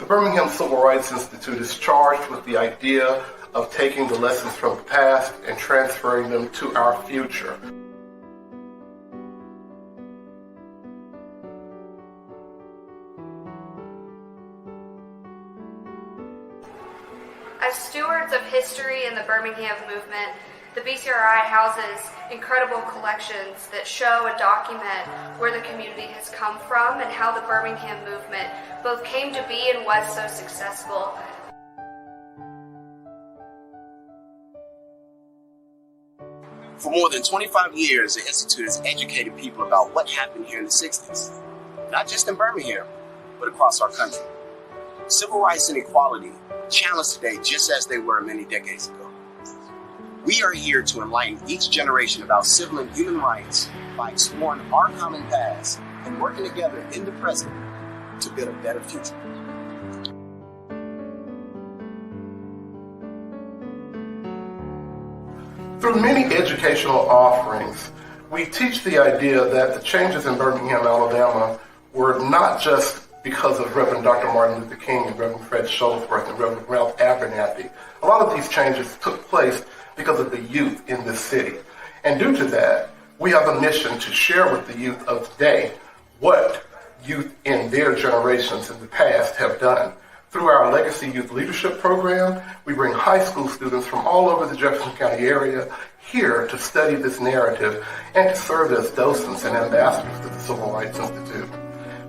The Birmingham Civil Rights Institute is charged with the idea of taking the lessons from the past and transferring them to our future. As stewards of history in the Birmingham movement, the BCRI houses incredible collections that show and document where the community has come from and how the Birmingham movement both came to be and was so successful. For more than 25 years, the Institute has educated people about what happened here in the 60s, not just in Birmingham, but across our country. Civil rights and equality challenged today just as they were many decades ago. We are here to enlighten each generation about civil and human rights by exploring our common past and working together in the present to build a better future. Through many educational offerings, we teach the idea that the changes in Birmingham, Alabama were not just because of Reverend Dr. Martin Luther King and Reverend Fred Shuttlesworth and Reverend Ralph Abernathy. A lot of these changes took place because of the youth in this city. And due to that, we have a mission to share with the youth of today what youth in their generations in the past have done. Through our Legacy Youth Leadership Program, we bring high school students from all over the Jefferson County area here to study this narrative and to serve as docents and ambassadors to the Civil Rights Institute.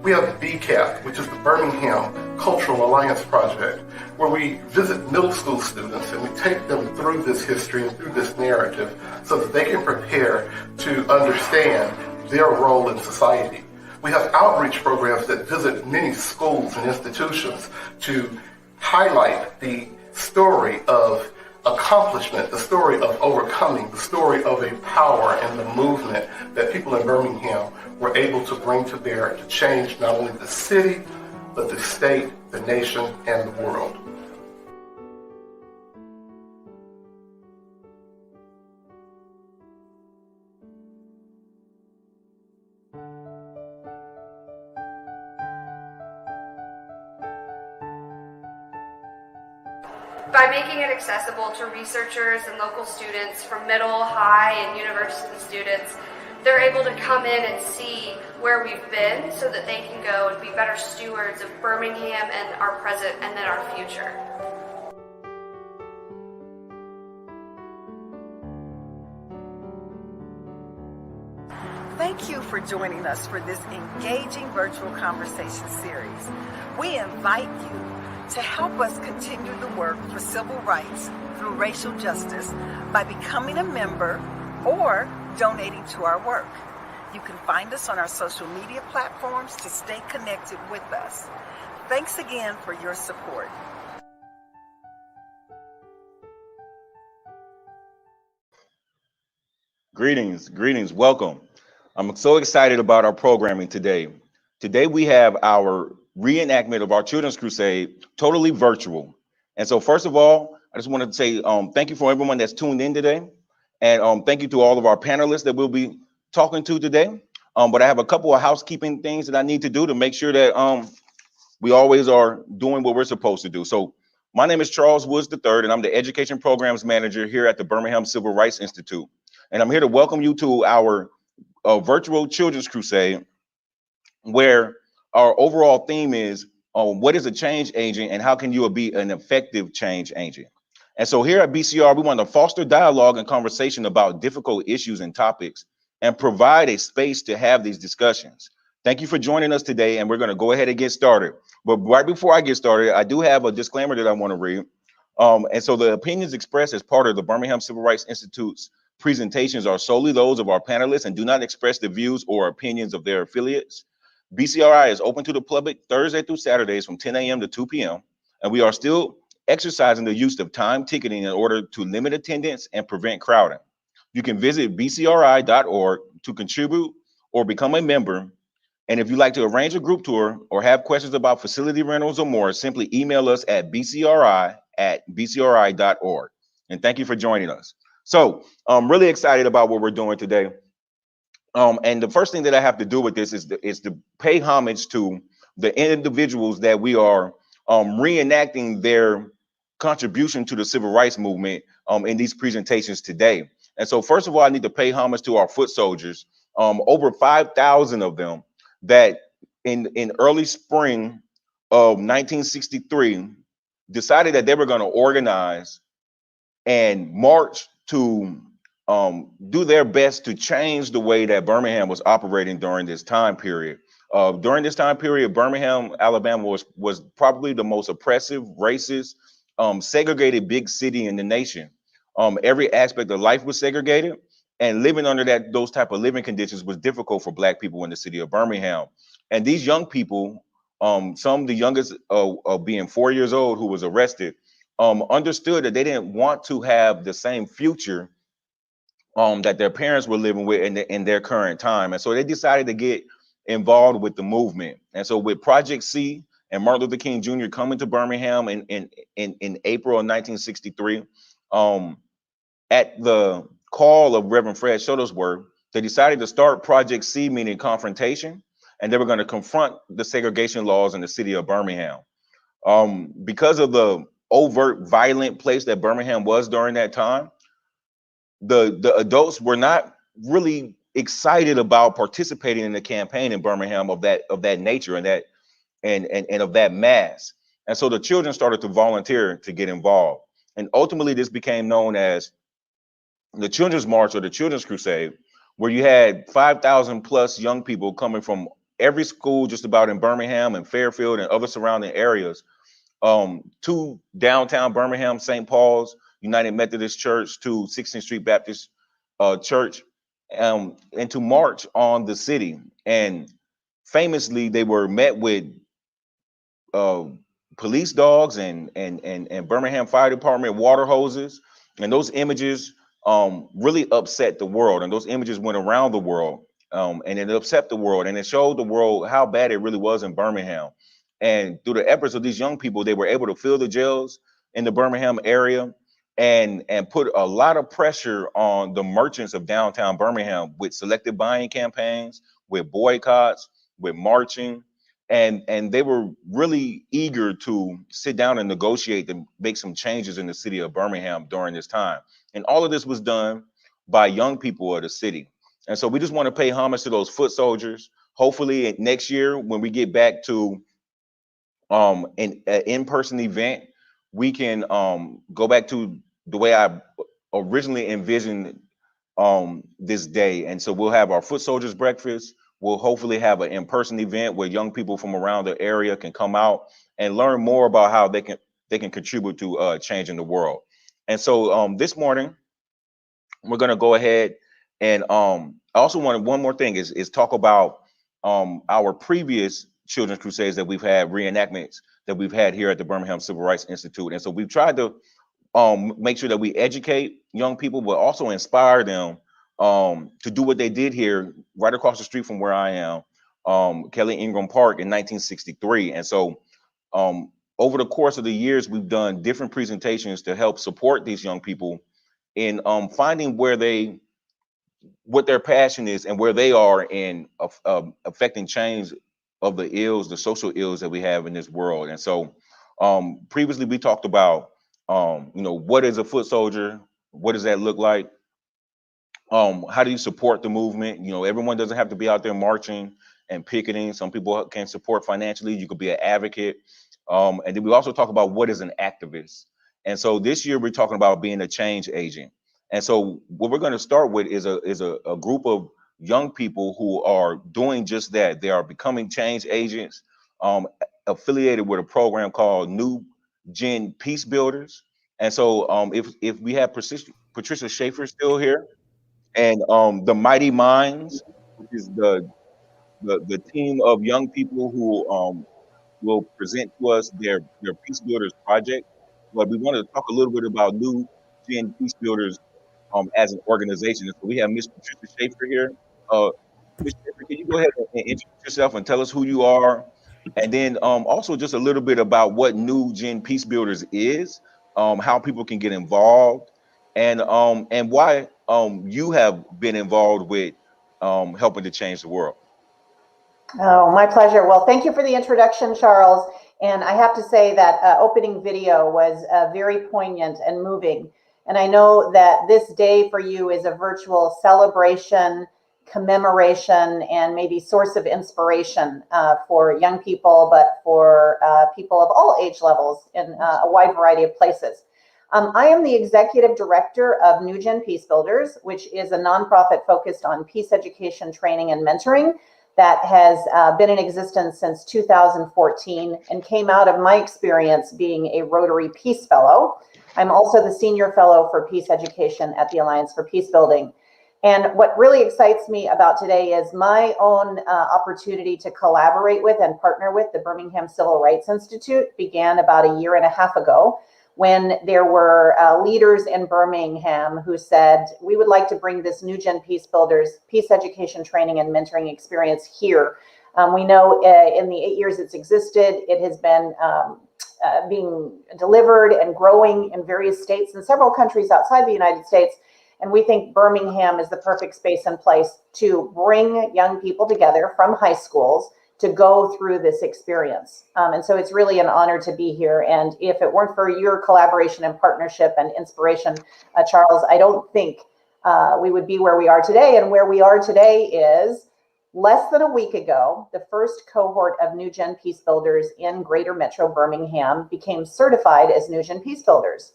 We have BCAP, which is the Birmingham Cultural Alliance Project, where we visit middle school students and we take them through this history and through this narrative so that they can prepare to understand their role in society. We have outreach programs that visit many schools and institutions to highlight the story of accomplishment, the story of overcoming, the story of a power and the movement that people in Birmingham were able to bring to bear to change not only the city, but the state, the nation, and the world. By making it accessible to researchers and local students from middle, high, and university students, they're able to come in and see where we've been so that they can go and be better stewards of Birmingham and our present and then our future. Thank you for joining us for this engaging virtual conversation series. We invite you to help us continue the work for civil rights through racial justice by becoming a member or donating to our work. You can find us on our social media platforms to stay connected with us. Thanks again for your support. Greetings, welcome. I'm so excited about our programming today. Today we have our reenactment of our Children's Crusade, totally virtual. And so first of all, I just wanted to say thank you for everyone that's tuned in today. And thank you to all of our panelists that we'll be talking to today. But I have a couple of housekeeping things that I need to do to make sure that we always are doing what we're supposed to do. So my name is Charles Woods III, and I'm the Education Programs Manager here at the Birmingham Civil Rights Institute. And I'm here to welcome you to our virtual Children's Crusade, where our overall theme is what is a change agent and how can you be an effective change agent? And so here at BCR, we want to foster dialogue and conversation about difficult issues and topics and provide a space to have these discussions. Thank you for joining us today, and we're going to go ahead and get started. But right before I get started, I do have a disclaimer that I want to read. And so the opinions expressed as part of the Birmingham Civil Rights Institute's presentations are solely those of our panelists and do not express the views or opinions of their affiliates. BCRI is open to the public Thursday through Saturdays from 10 a.m. to 2 p.m. And we are still exercising the use of time ticketing in order to limit attendance and prevent crowding. You can visit bcri.org to contribute or become a member. And if you'd like to arrange a group tour or have questions about facility rentals or more, simply email us at bcri@bcri.org. And thank you for joining us. So I'm really excited about what we're doing today. And the first thing that I have to do with this is to pay homage to the individuals that we are reenacting their contribution to the civil rights movement in these presentations today. And so first of all, I need to pay homage to our foot soldiers, over 5,000 of them that in early spring of 1963 decided that they were going to organize and march to do their best to change the way that Birmingham was operating during this time period. During this time period, Birmingham, Alabama was probably the most oppressive, racist, segregated big city in the nation. Every aspect of life was segregated, and living under those type of living conditions was difficult for Black people in the city of Birmingham. And these young people, some the youngest being 4 years old, who was arrested, understood that they didn't want to have the same future that their parents were living with in their current time. And so they decided to get involved with the movement. And so with Project C and Martin Luther King Jr. coming to Birmingham in April of 1963, at the call of Reverend Fred Shuttlesworth, they decided to start Project C, meaning Confrontation, and they were going to confront the segregation laws in the city of Birmingham. Because of the overt violent place that Birmingham was during that time, the adults were not really excited about participating in the campaign in Birmingham of that nature and of that mass. And so the children started to volunteer to get involved. And ultimately this became known as the Children's March or the Children's Crusade, where you had 5,000 plus young people coming from every school just about in Birmingham and Fairfield and other surrounding areas to downtown Birmingham, St. Paul's United Methodist Church, to 16th Street Baptist Church, and to march on the city. And famously, they were met with police dogs and Birmingham Fire Department water hoses. And those images really upset the world. And those images went around the world, and it upset the world. And it showed the world how bad it really was in Birmingham. And through the efforts of these young people, they were able to fill the jails in the Birmingham area and put a lot of pressure on the merchants of downtown Birmingham with selective buying campaigns, with boycotts, with marching. And they were really eager to sit down and negotiate to make some changes in the city of Birmingham during this time. And all of this was done by young people of the city. And so we just want to pay homage to those foot soldiers. Hopefully next year, when we get back to an in-person event, we can go back to the way I originally envisioned this day. And so we'll have our foot soldiers breakfast. We'll hopefully have an in-person event where young people from around the area can come out and learn more about how they can contribute to changing the world. And so this morning, we're going to go ahead and I also wanted one more thing is talk about our previous Children's Crusades that we've had, reenactments that we've had here at the Birmingham Civil Rights Institute. And so we've tried to make sure that we educate young people, but also inspire them to do what they did here right across the street from where I am, Kelly Ingram Park in 1963. And so over the course of the years, we've done different presentations to help support these young people in finding what their passion is and where they are in affecting change of the ills, the social ills that we have in this world. And so previously we talked about, what is a foot soldier? What does that look like? How do you support the movement? Everyone doesn't have to be out there marching and picketing. Some people can support financially. You could be an advocate. And then we also talk about what is an activist. And so this year we're talking about being a change agent. And so what we're going to start with is a group of young people who are doing just that. They are becoming change agents, affiliated with a program called New Gen Peace Builders. And so if we have Patricia Schaefer still here, and the Mighty Minds, which is the team of young people who will present to us their Peace Builders project. But we want to talk a little bit about New Gen Peace Builders as an organization. So we have Miss Patricia Schaefer here. Ms. Schaefer, can you go ahead and introduce yourself and tell us who you are? And then also just a little bit about what New Gen Peace Builders is, how people can get involved, and why you have been involved with helping to change the world. Oh, my pleasure. Well, thank you for the introduction, Charles. And I have to say that opening video was very poignant and moving. And I know that this day for you is a virtual celebration, commemoration, and maybe source of inspiration for young people, but for people of all age levels in a wide variety of places. I am the executive director of New Gen Peace Builders, which is a nonprofit focused on peace education, training, and mentoring that has been in existence since 2014 and came out of my experience being a Rotary Peace Fellow. I'm also the Senior Fellow for Peace Education at the Alliance for Peace Building. And what really excites me about today is my own opportunity to collaborate with and partner with the Birmingham Civil Rights Institute began about a year and a half ago, when there were leaders in Birmingham who said, we would like to bring this New Gen Peace Builders peace education, training, and mentoring experience here. We know in the 8 years it's existed, it has been being delivered and growing in various states and several countries outside the United States. And we think Birmingham is the perfect space and place to bring young people together from high schools to go through this experience. And so it's really an honor to be here. And if it weren't for your collaboration and partnership and inspiration, Charles, I don't think we would be where we are today. And where we are today is less than a week ago, the first cohort of New Gen Peace Builders in Greater Metro Birmingham became certified as New Gen Peace Builders.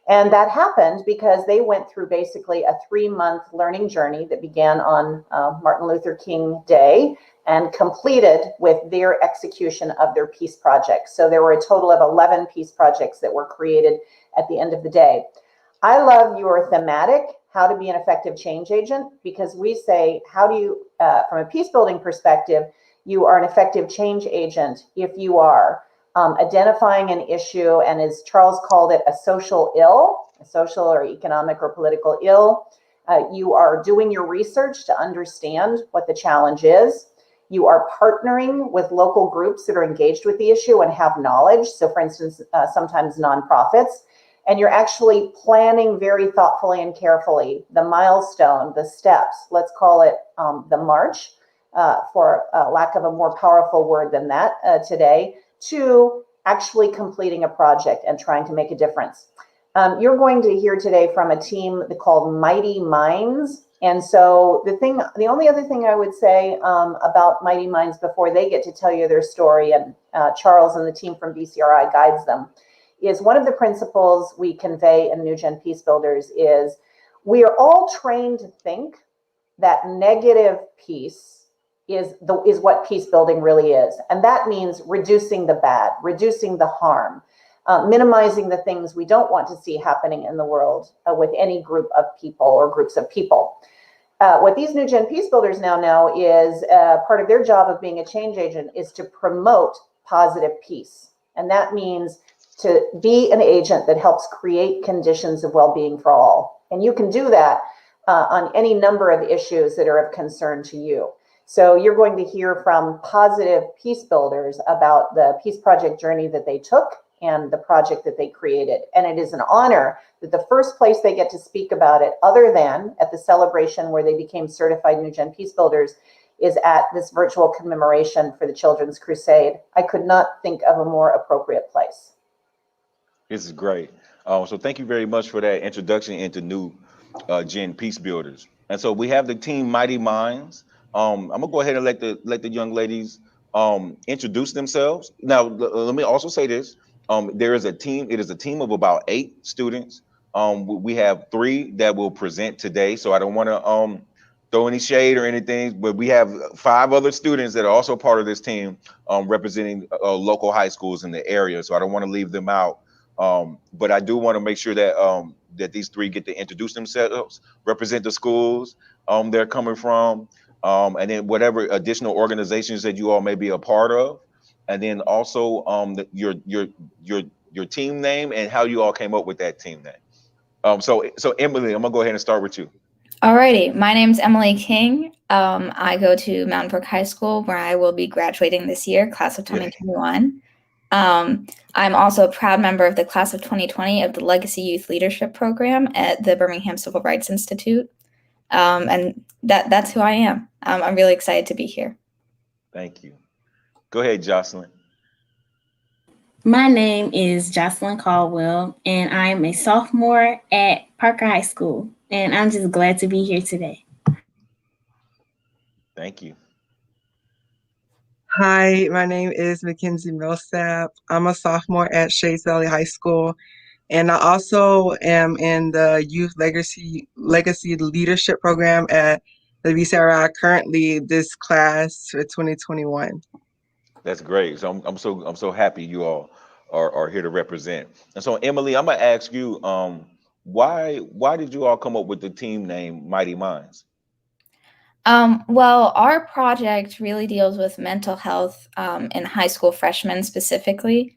And that happened because they went through basically a 3-month learning journey that began on Martin Luther King Day and completed with their execution of their peace projects. So there were a total of 11 peace projects that were created at the end of the day. I love your thematic, how to be an effective change agent, because we say, how do you, from a peace building perspective, you are an effective change agent if you are identifying an issue, and as Charles called it, a social ill, a social or economic or political ill. You are doing your research to understand what the challenge is. You are partnering with local groups that are engaged with the issue and have knowledge. So for instance, sometimes nonprofits, and you're actually planning very thoughtfully and carefully the milestone, the steps, let's call it the march, for lack of a more powerful word than that today, to actually completing a project and trying to make a difference. You're going to hear today from a team called Mighty Minds. And so the only other thing I would say about Mighty Minds before they get to tell you their story, and Charles and the team from BCRI guides them, is one of the principles we convey in New Gen Peace Builders is we are all trained to think that negative peace is what peace building really is. And that means reducing the bad, reducing the harm, minimizing the things we don't want to see happening in the world with any group of people or groups of people. What these New Gen Peace Builders now know is part of their job of being a change agent is to promote positive peace. And that means to be an agent that helps create conditions of well-being for all. And you can do that on any number of issues that are of concern to you. So you're going to hear from positive peace builders about the peace project journey that they took and the project that they created. And it is an honor that the first place they get to speak about it, other than at the celebration where they became certified New Gen Peace Builders, is at this virtual commemoration for the Children's Crusade. I could not think of a more appropriate place. This is great. So thank you very much for that introduction into New Gen Peace Builders. And so we have the team Mighty Minds. I'm gonna go ahead and let the young ladies introduce themselves. Now, let me also say this: there is a team. It is a team of about 8 students. We have 3 that will present today. So I don't want to throw any shade or anything, but we have 5 other students that are also part of this team, representing local high schools in the area. So I don't want to leave them out. But I do want to make sure that that these 3 get to introduce themselves, represent the schools they're coming from, and then whatever additional organizations that you all may be a part of, and then also your team name and how you all came up with that team name. So Emily, I'm gonna go ahead and start with you. Alrighty, my name's Emily King. I go to Mountain Brook High School, where I will be graduating this year, class of 2021. I'm also a proud member of the class of 2020 of the Legacy Youth Leadership Program at the Birmingham Civil Rights Institute. And that's who I am. I'm really excited to be here. Thank you. Go ahead, Jocelyn. My name is Jocelyn Caldwell, and I'm a sophomore at Parker High School, and I'm just glad to be here today. Thank you. Hi, my name is Mackenzie Millsap. I'm a sophomore at Shades Valley High School, and I also am in the Youth Legacy Leadership Program at the BCRI, currently this class for 2021. That's great. So I'm so happy you all are here to represent. And so Emily, I'm gonna ask you, why did you all come up with the team name Mighty Minds? Well, our project really deals with mental health in high school freshmen specifically.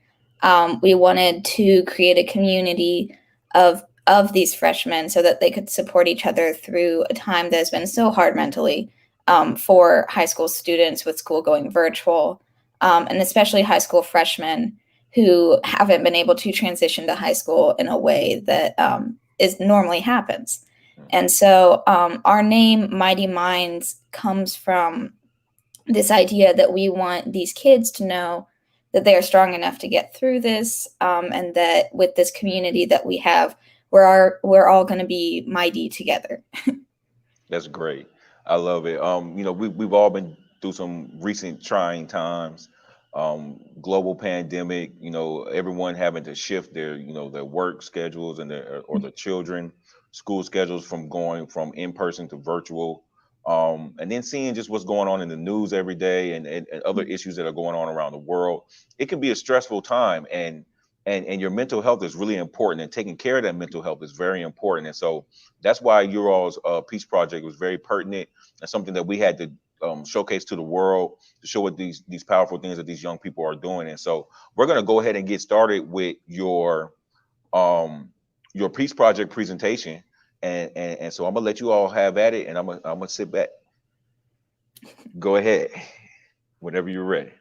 We wanted to create a community of these freshmen so that they could support each other through a time that has been so hard mentally for high school students with school going virtual, and especially high school freshmen who haven't been able to transition to high school in a way that is normally happens. And so our name, Mighty Minds, comes from this idea that we want these kids to know that they are strong enough to get through this, and that with this community that we have, we're all going to be mighty together. That's great. I love it. We've all been through some recent trying times, global pandemic, everyone having to shift their work schedules and their children school schedules from going from in person to virtual. And then seeing just what's going on in the news every day and other issues that are going on around the world. It can be a stressful time, and your mental health is really important, and taking care of that mental health is very important. And so that's why your all's peace project was very pertinent and something that we had to showcase to the world, to show what these powerful things that these young people are doing. And so we're going to go ahead and get started with your peace project presentation. And so I'm gonna let you all have at it, and I'm gonna sit back. Go ahead whenever you're ready.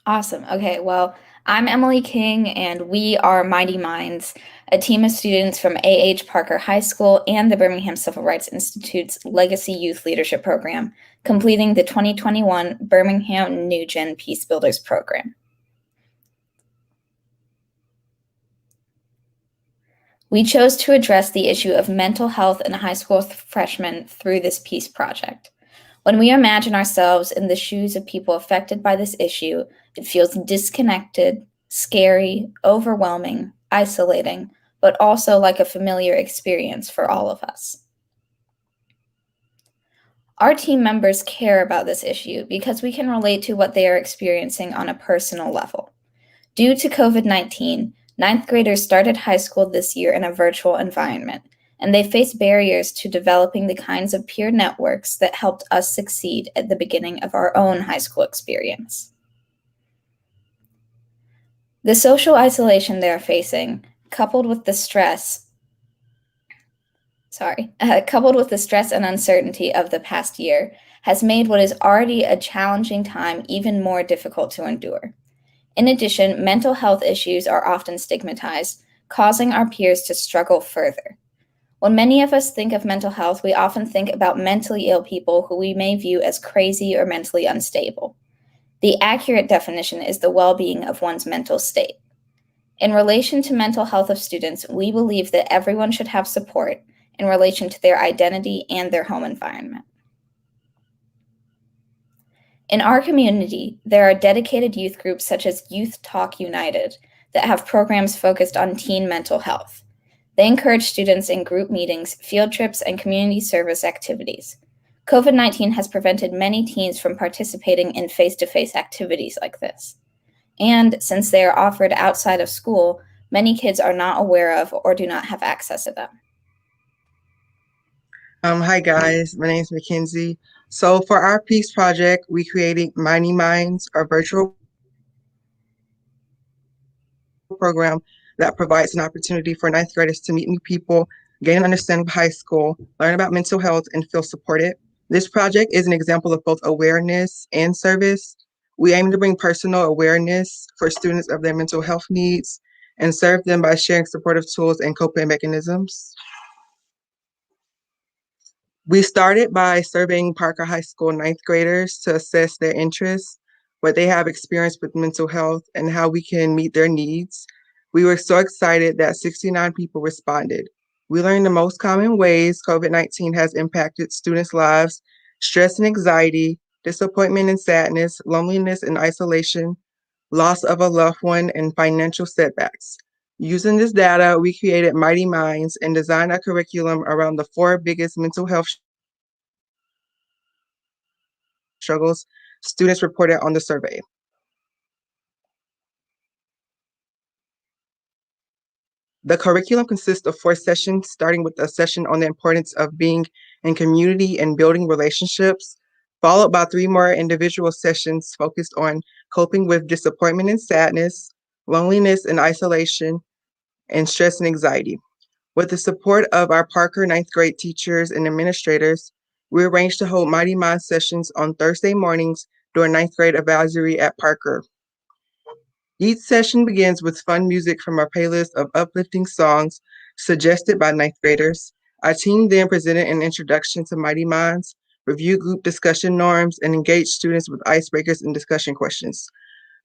Awesome. Okay, well, I'm Emily King, and we are Mighty Minds, a team of students from A.H. Parker High School and the Birmingham Civil Rights Institute's Legacy Youth Leadership Program, completing the 2021 Birmingham New Gen Peace Builders Program. We chose to address the issue of mental health in high school freshmen through this peace project. When we imagine ourselves in the shoes of people affected by this issue, it feels disconnected, scary, overwhelming, isolating, but also like a familiar experience for all of us. Our team members care about this issue because we can relate to what they are experiencing on a personal level. Due to COVID-19, ninth graders started high school this year in a virtual environment, and they face barriers to developing the kinds of peer networks that helped us succeed at the beginning of our own high school experience. The social isolation they are facing, coupled with the stress and uncertainty of the past year, has made what is already a challenging time even more difficult to endure. In addition, mental health issues are often stigmatized, causing our peers to struggle further. When many of us think of mental health, we often think about mentally ill people who we may view as crazy or mentally unstable. The accurate definition is the well-being of one's mental state. In relation to mental health of students, we believe that everyone should have support in relation to their identity and their home environment. In our community, there are dedicated youth groups such as Youth Talk United that have programs focused on teen mental health. They encourage students in group meetings, field trips, and community service activities. COVID-19 has prevented many teens from participating in face-to-face activities like this. And since they are offered outside of school, many kids are not aware of or do not have access to them. Hi guys, my name is Mackenzie. So for our peace project, we created Mighty Minds, our virtual program that provides an opportunity for ninth graders to meet new people, gain an understanding of high school, learn about mental health, and feel supported. This project is an example of both awareness and service. We aim to bring personal awareness for students of their mental health needs and serve them by sharing supportive tools and coping mechanisms. We started by surveying Parker High School ninth graders to assess their interests, what they have experienced with mental health, and how we can meet their needs. We were so excited that 69 people responded. We learned the most common ways COVID-19 has impacted students' lives: stress and anxiety, disappointment and sadness, loneliness and isolation, loss of a loved one, and financial setbacks. Using this data, we created Mighty Minds and designed a curriculum around the 4 biggest mental health struggles students reported on the survey. The curriculum consists of 4 sessions, starting with a session on the importance of being in community and building relationships, followed by 3 more individual sessions focused on coping with disappointment and sadness, loneliness and isolation, and stress and anxiety. With the support of our Parker ninth grade teachers and administrators, we arranged to hold Mighty Mind sessions on Thursday mornings during ninth grade advisory at Parker. Each session begins with fun music from our playlist of uplifting songs suggested by ninth graders. Our team then presented an introduction to Mighty Minds, reviewed group discussion norms, and engaged students with icebreakers and discussion questions.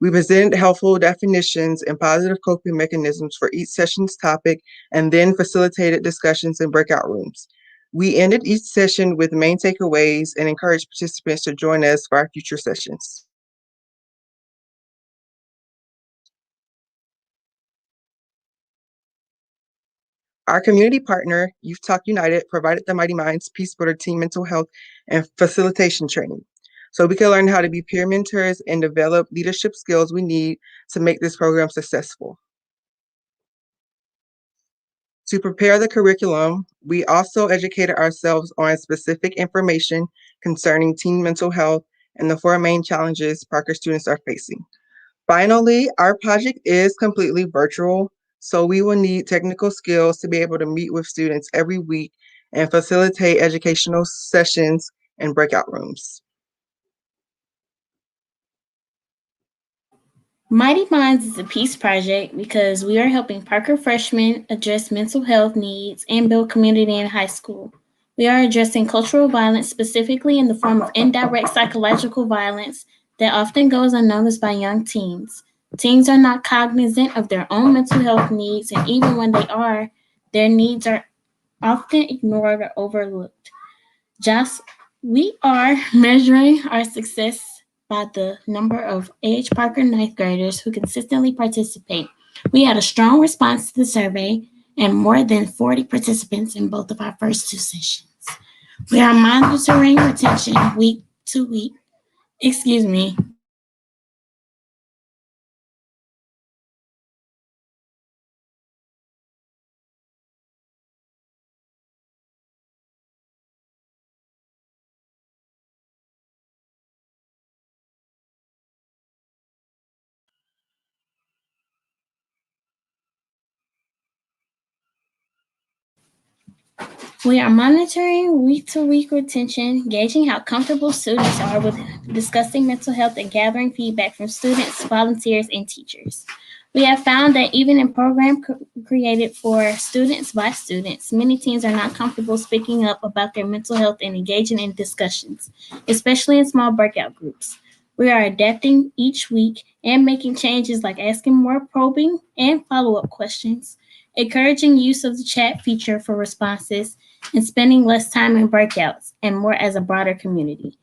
We presented helpful definitions and positive coping mechanisms for each session's topic, and then facilitated discussions in breakout rooms. We ended each session with main takeaways and encouraged participants to join us for our future sessions. Our community partner, Youth Talk United, provided the Mighty Minds Peace Builder Team mental health and facilitation training, so we can learn how to be peer mentors and develop leadership skills we need to make this program successful. To prepare the curriculum, we also educated ourselves on specific information concerning teen mental health and the 4 main challenges Parker students are facing. Finally, our project is completely virtual, so we will need technical skills to be able to meet with students every week and facilitate educational sessions in breakout rooms. Mighty Minds is a peace project because we are helping Parker freshmen address mental health needs and build community in high school. We are addressing cultural violence specifically in the form of indirect psychological violence that often goes unnoticed by young teens. Teens are not cognizant of their own mental health needs, and even when they are, their needs are often ignored or overlooked. We are measuring our success by the number of A.H. Parker ninth graders who consistently participate. We had a strong response to the survey and more than 40 participants in both of our first 2 sessions. We are monitoring retention week to week. We are monitoring week-to-week retention, gauging how comfortable students are with discussing mental health and gathering feedback from students, volunteers, and teachers. We have found that even in programs created for students by students, many teens are not comfortable speaking up about their mental health and engaging in discussions, especially in small breakout groups. We are adapting each week and making changes like asking more probing and follow-up questions, encouraging use of the chat feature for responses, and spending less time in breakouts and more as a broader community.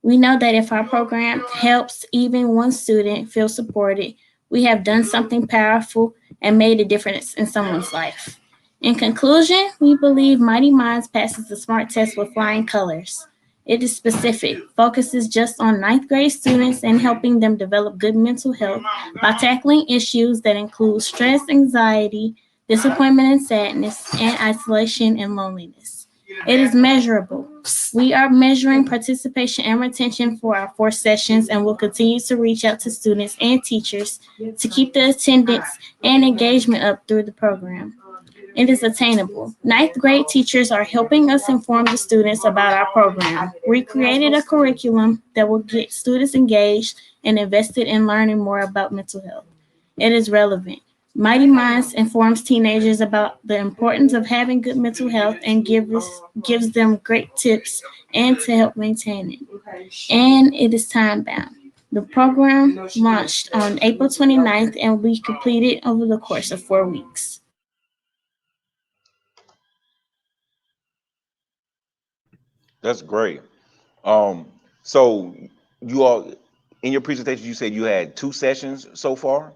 We know that if our program helps even one student feel supported, we have done something powerful and made a difference in someone's life. In conclusion, we believe Mighty Minds passes the SMART test with flying colors. It is specific, focuses just on ninth grade students and helping them develop good mental health by tackling issues that include stress, anxiety, disappointment and sadness, and isolation and loneliness. It is measurable. We are measuring participation and retention for our 4 sessions and will continue to reach out to students and teachers to keep the attendance and engagement up through the program. It is attainable. Ninth grade teachers are helping us inform the students about our program. We created a curriculum that will get students engaged and invested in learning more about mental health. It is relevant. Mighty Minds informs teenagers about the importance of having good mental health and gives them great tips and to help maintain it. And it is time bound. The program launched on April 29th and will be completed over the course of 4 weeks. That's great. So you all, in your presentation, you said you had 2 sessions so far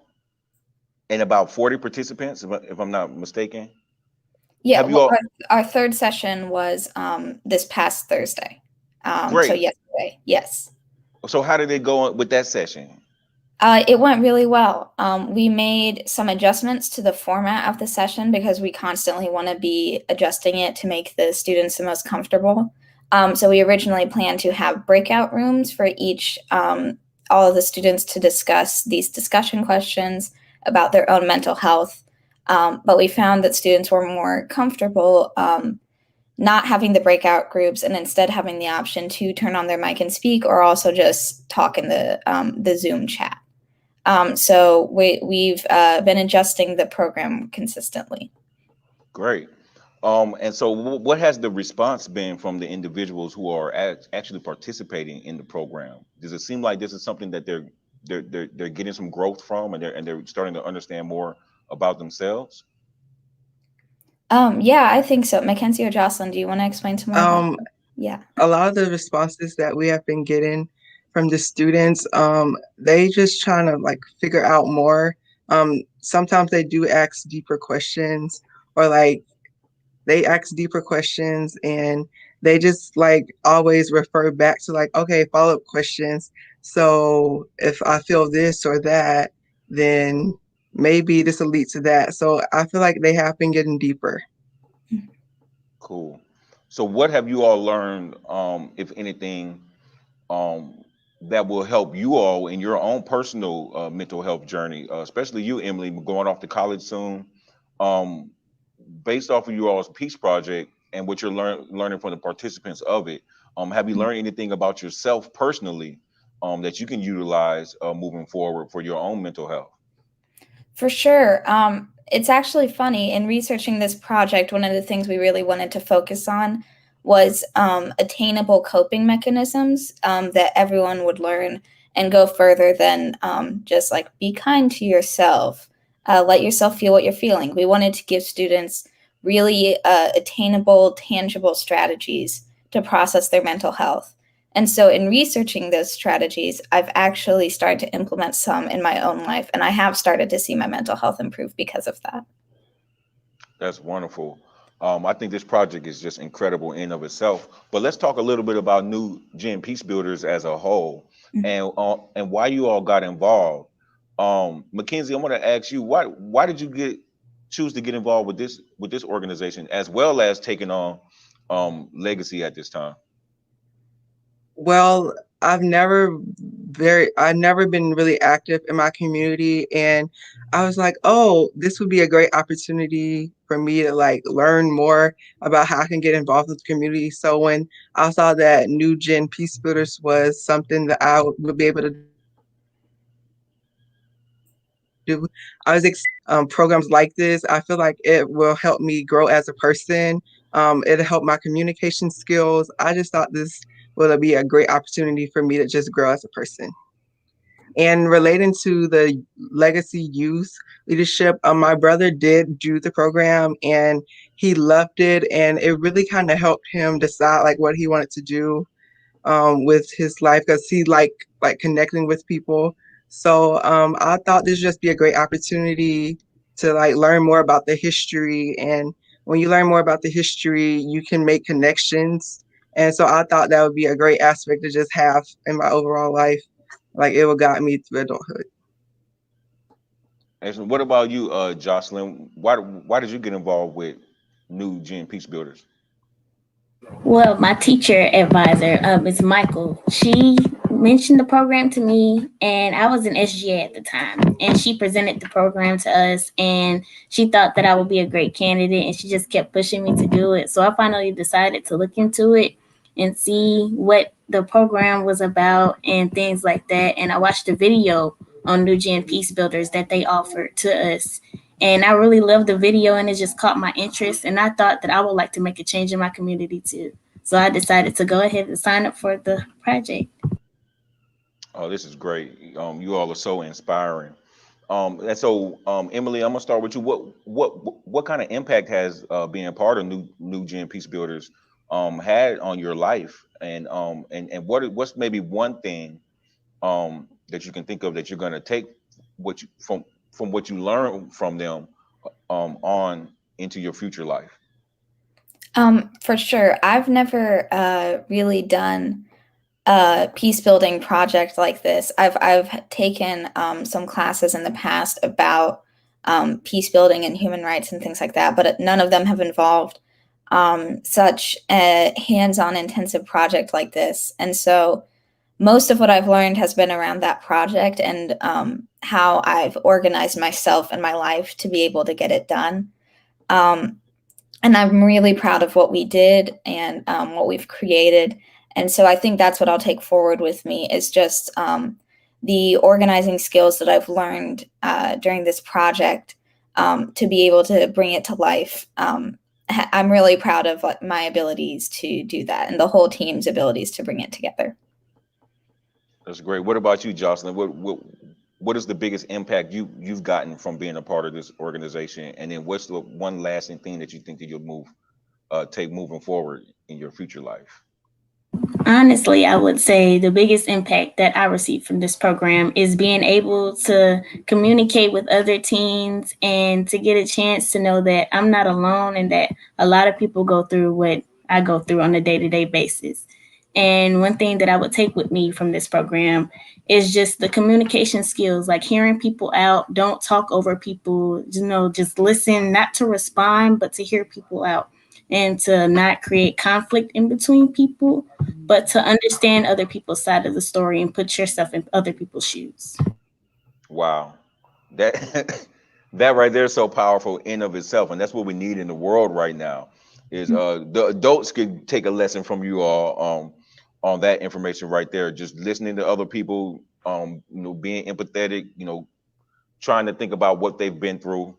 and about 40 participants, if I'm not mistaken. Yeah, Have you all? our third session was this past Thursday. So Great. yesterday, yes. So how did it go with that session? It went really well. We made some adjustments to the format of the session because we constantly want to be adjusting it to make the students the most comfortable. So we originally planned to have breakout rooms for each, all of the students to discuss these discussion questions about their own mental health. But we found that students were more comfortable not having the breakout groups and instead having the option to turn on their mic and speak, or also just talk in the Zoom chat. So we've been adjusting the program consistently. Great. And so what has the response been from the individuals who are actually participating in the program? Does it seem like this is something that they're getting some growth from, and they're starting to understand more about themselves? Yeah, I think so. Mackenzie or Jocelyn, do you want to explain some more about that? Yeah. A lot of the responses that we have been getting from the students, they just trying to like figure out more. Sometimes they do ask deeper questions, or like they ask deeper questions and they just like always refer back to like, okay, follow-up questions. So if I feel this or that, then maybe this will lead to that. So I feel like they have been getting deeper. Cool. So what have you all learned, if anything, that will help you all in your own personal mental health journey, especially you, Emily, going off to college soon? Based off of you all's peace project and what you're learning from the participants of it, have you learned anything about yourself personally that you can utilize moving forward for your own mental health? For sure. It's actually funny, in researching this project, one of the things we really wanted to focus on was attainable coping mechanisms that everyone would learn and go further than just like be kind to yourself. Let yourself feel what you're feeling. We wanted to give students really attainable, tangible strategies to process their mental health. And so in researching those strategies, I've actually started to implement some in my own life, and I have started to see my mental health improve because of that. That's wonderful. I think this project is just incredible in of itself. But let's talk a little bit about New Gen Peace Builders as a whole, and why you all got involved. Mackenzie, I want to ask you, why did you choose to get involved with this organization, as well as taking on Legacy at this time? Well, I've never been really active in my community, and I was like, oh, this would be a great opportunity for me to like learn more about how I can get involved with the community. So when I saw that New Gen Peace Builders was something that I would be able to do, I was programs like this, I feel like it will help me grow as a person. It'll help my communication skills. I just thought this would be a great opportunity for me to just grow as a person. And relating to the Legacy Youth Leadership, my brother did do the program and he loved it, and it really kind of helped him decide like what he wanted to do with his life, because he like connecting with people. So I thought this would just be a great opportunity to like learn more about the history, and when you learn more about the history, you can make connections. And so I thought that would be a great aspect to just have in my overall life. Like it would guide me through adulthood. Excellent. What about you, Jocelyn? Why did you get involved with New Gen Peace Builders? Well, my teacher advisor is Michael. She mentioned the program to me, and I was in SGA at the time, and she presented the program to us, and she thought that I would be a great candidate, and she just kept pushing me to do it. So I finally decided to look into it and see what the program was about and things like that. And I watched a video on New Gen Peace Builders that they offered to us, And I really loved the video, and it just caught my interest. And I thought that I would like to make a change in my community too. So I decided to go ahead and sign up for the project. Oh, this is great. You all are so inspiring. And so, Emily, I'm gonna start with you. What kind of impact has being a part of New Gen Peace Builders had on your life? And what's maybe one thing that you can think of that you're gonna take what you from what you learn from them on into your future life? For sure. I've never really done a peace building project like this. I've taken some classes in the past about peace building and human rights and things like that, but none of them have involved such a hands-on intensive project like this. And so most of what I've learned has been around that project and how I've organized myself and my life to be able to get it done. And I'm really proud of what we did and what we've created. And so I think that's what I'll take forward with me is just the organizing skills that I've learned during this project to be able to bring it to life. I'm really proud of my abilities to do that and the whole team's abilities to bring it together. That's great. What about you, Jocelyn? What is the biggest impact you've gotten from being a part of this organization? And then what's the one lasting thing that you think that you'll take moving forward in your future life? Honestly, I would say the biggest impact that I received from this program is being able to communicate with other teens and to get a chance to know that I'm not alone and that a lot of people go through what I go through on a day-to-day basis. And one thing that I would take with me from this program is just the communication skills, like hearing people out, don't talk over people, just listen, not to respond, but to hear people out and to not create conflict in between people, but to understand other people's side of the story and put yourself in other people's shoes. Wow, that that right there is so powerful in of itself, and that's what we need in the world right now. Is the adults could take a lesson from you all on that information right there. Just listening to other people, being empathetic, trying to think about what they've been through,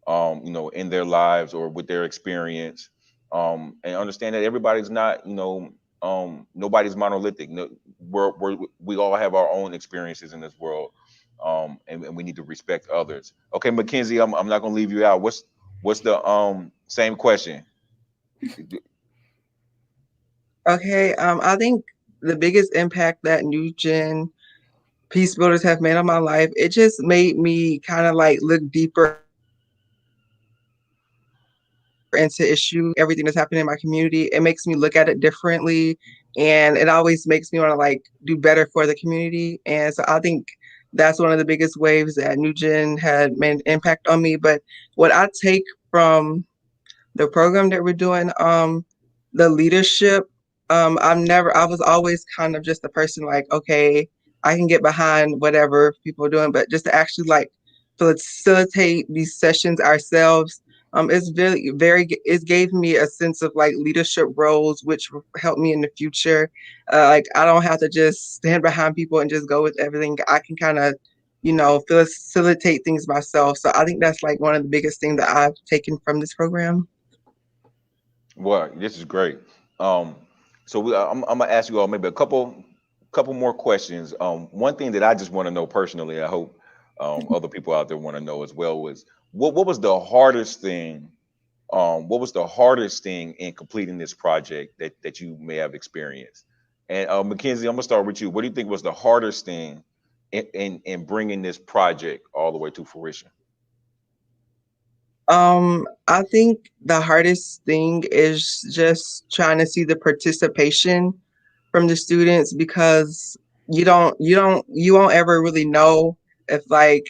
in their lives or with their experience, and understand that everybody's not, nobody's monolithic. No, we all have our own experiences in this world, and we need to respect others. Okay, Mackenzie, I'm not gonna leave you out. What's the same question? Okay, I think the biggest impact that New Gen Peace Builders have made on my life, it just made me kind of like look deeper into everything that's happening in my community. It makes me look at it differently, and it always makes me want to like do better for the community. And so I think that's one of the biggest waves that New Gen had made an impact on me. But what I take from the program that we're doing, the leadership, I was always kind of just the person like, okay, I can get behind whatever people are doing, but just to actually like facilitate these sessions ourselves, it's it gave me a sense of like leadership roles, which will help me in the future. Like I don't have to just stand behind people and just go with everything. I can kind of, facilitate things myself. So I think that's like one of the biggest things that I've taken from this program. Well, this is great. So I'm gonna ask you all maybe a couple more questions. One thing that I just want to know personally, I hope other people out there want to know as well, was what was the hardest thing? What was the hardest thing in completing this project that you may have experienced? And Mackenzie, I'm gonna start with you. What do you think was the hardest thing in bringing this project all the way to fruition? I think the hardest thing is just trying to see the participation from the students, because you won't ever really know if like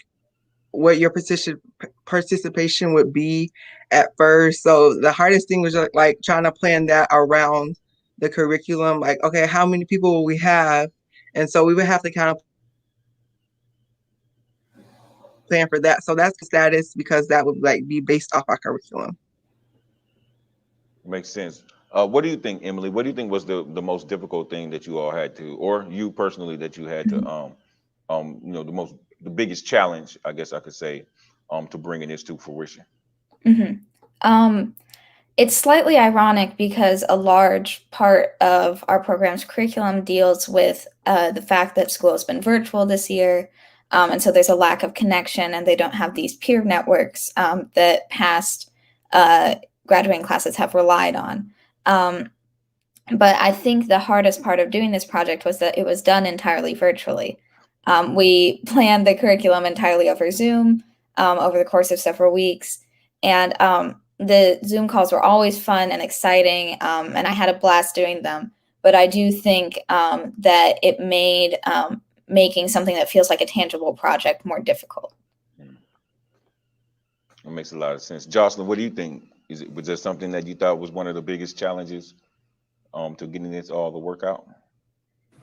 what your participation would be at first. So the hardest thing was like trying to plan that around the curriculum. Like, okay, how many people will we have? And so we would have to kind of plan for that. So that's the status, because that would like be based off our curriculum. Makes sense. What do you think, Emily? What do you think was the most difficult thing that you all had to, or you personally that you had to, the biggest challenge, I guess I could say, to bringing this to fruition? It's slightly ironic because a large part of our program's curriculum deals with the fact that school has been virtual this year. And so there's a lack of connection, and they don't have these peer networks that past graduating classes have relied on. But I think the hardest part of doing this project was that it was done entirely virtually. We planned the curriculum entirely over Zoom over the course of several weeks. And the Zoom calls were always fun and exciting, and I had a blast doing them. But I do think that it made making something that feels like a tangible project more difficult. That makes a lot of sense. Jocelyn, what do you think? Was there something that you thought was one of the biggest challenges to getting this all to work out?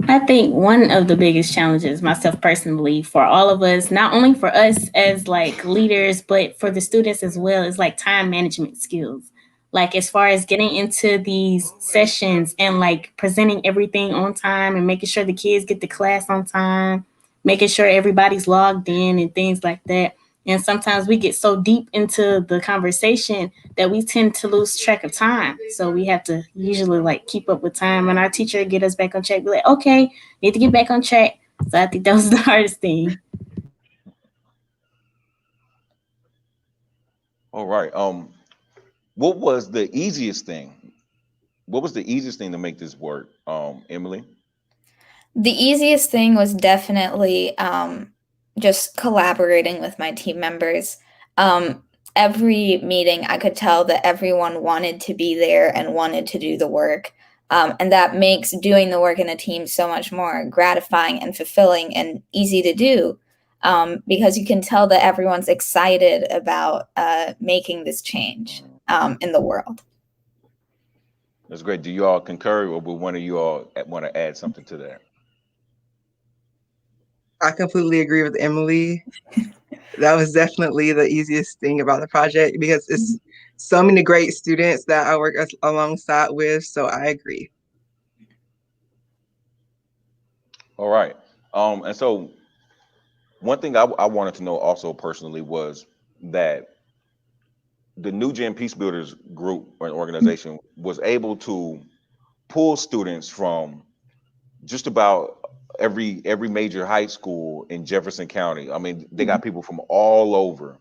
I think one of the biggest challenges, myself personally, for all of us, not only for us as like leaders, but for the students as well, is like time management skills. Like as far as getting into these sessions and like presenting everything on time and making sure the kids get to class on time, making sure everybody's logged in and things like that. And sometimes we get so deep into the conversation that we tend to lose track of time. So we have to usually like keep up with time, and our teacher get us back on track. Be like, okay, need to get back on track. So I think that was the hardest thing. All right. What was the easiest thing? What was the easiest thing to make this work, Emily? The easiest thing was definitely just collaborating with my team members. Every meeting, I could tell that everyone wanted to be there and wanted to do the work. And that makes doing the work in a team so much more gratifying and fulfilling and easy to do, because you can tell that everyone's excited about making this change in the world. That's great. Do you all concur, or would one of you all want to add something to that? I completely agree with Emily. That was definitely the easiest thing about the project because it's so many great students that I work alongside with. So I agree. All right. And so one thing I wanted to know also personally was that the New Gen Peace Builders group or an organization was able to pull students from just about every major high school in Jefferson County. I mean, they got people from all over.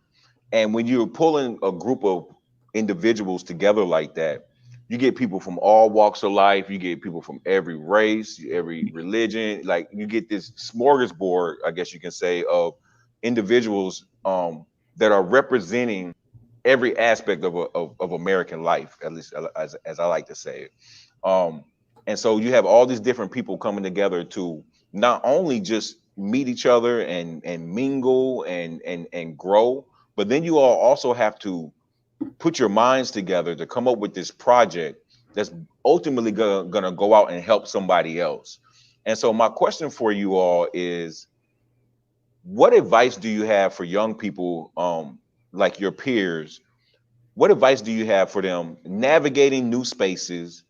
And when you're pulling a group of individuals together like that, you get people from all walks of life. You get people from every race, every religion. Like you get this smorgasbord, I guess you can say, of individuals that are representing every aspect of American life, at least as I like to say it. And so you have all these different people coming together to not only just meet each other and mingle and grow, but then you all also have to put your minds together to come up with this project that's ultimately gonna go out and help somebody else. And so my question for you all is, what advice do you have for young people like your peers? What advice do you have for them navigating new spaces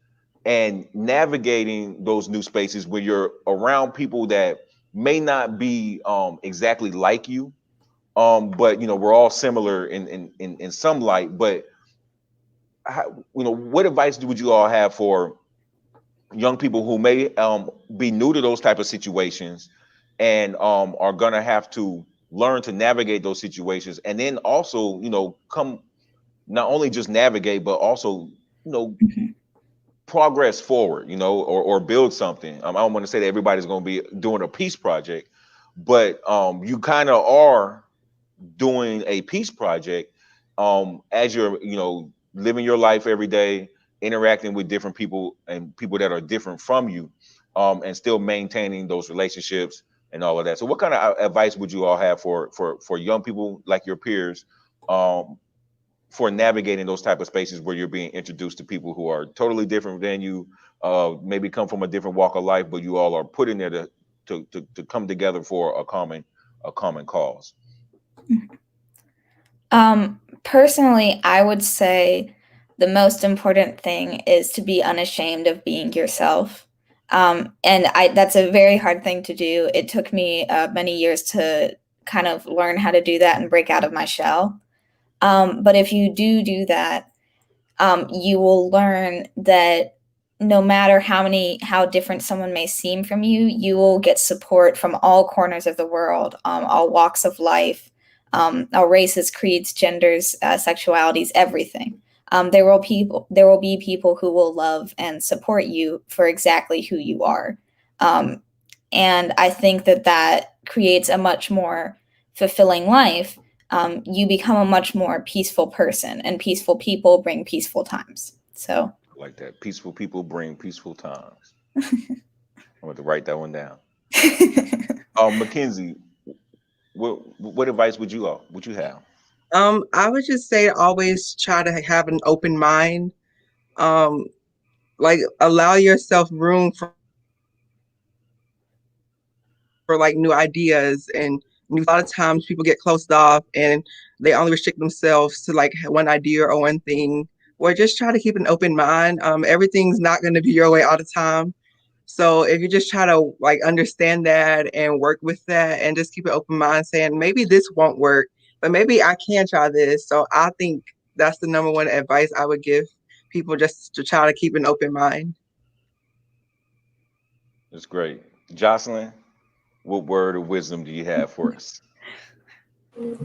and navigating those new spaces when you're around people that may not be exactly like you, but you know we're all similar in some light. But how, you know, what advice would you all have for young people who may be new to those type of situations and are gonna have to learn to navigate those situations, and then also, you know, come not only just navigate but also, you know, progress forward, you know, or build something. I don't want to say that everybody's going to be doing a peace project, but you kind of are doing a peace project as you're, you know, living your life every day, interacting with different people and people that are different from you, and still maintaining those relationships and all of that. So what kind of advice would you all have for young people like your peers for navigating those type of spaces where you're being introduced to people who are totally different than you, maybe come from a different walk of life, but you all are put in there to come together for a common cause? Personally, I would say the most important thing is to be unashamed of being yourself. And that's a very hard thing to do. It took me many years to kind of learn how to do that and break out of my shell. But if you do that, you will learn that no matter how different someone may seem from you, you will get support from all corners of the world, all walks of life, all races, creeds, genders, sexualities, everything. There will be people who will love and support you for exactly who you are. And I think that creates a much more fulfilling life. You become a much more peaceful person, and peaceful people bring peaceful times. So I like that. Peaceful people bring peaceful times. I'm going to write that one down. Mackenzie, what advice would you have? I would just say always try to have an open mind. Like allow yourself room for like new ideas and a lot of times people get closed off and they only restrict themselves to like one idea or one thing, or just try to keep an open mind. Everything's not going to be your way all the time. So if you just try to like understand that and work with that and just keep an open mind saying, maybe this won't work, but maybe I can try this. So I think that's the number one advice I would give people, just to try to keep an open mind. That's great. Jocelyn, what word of wisdom do you have for us?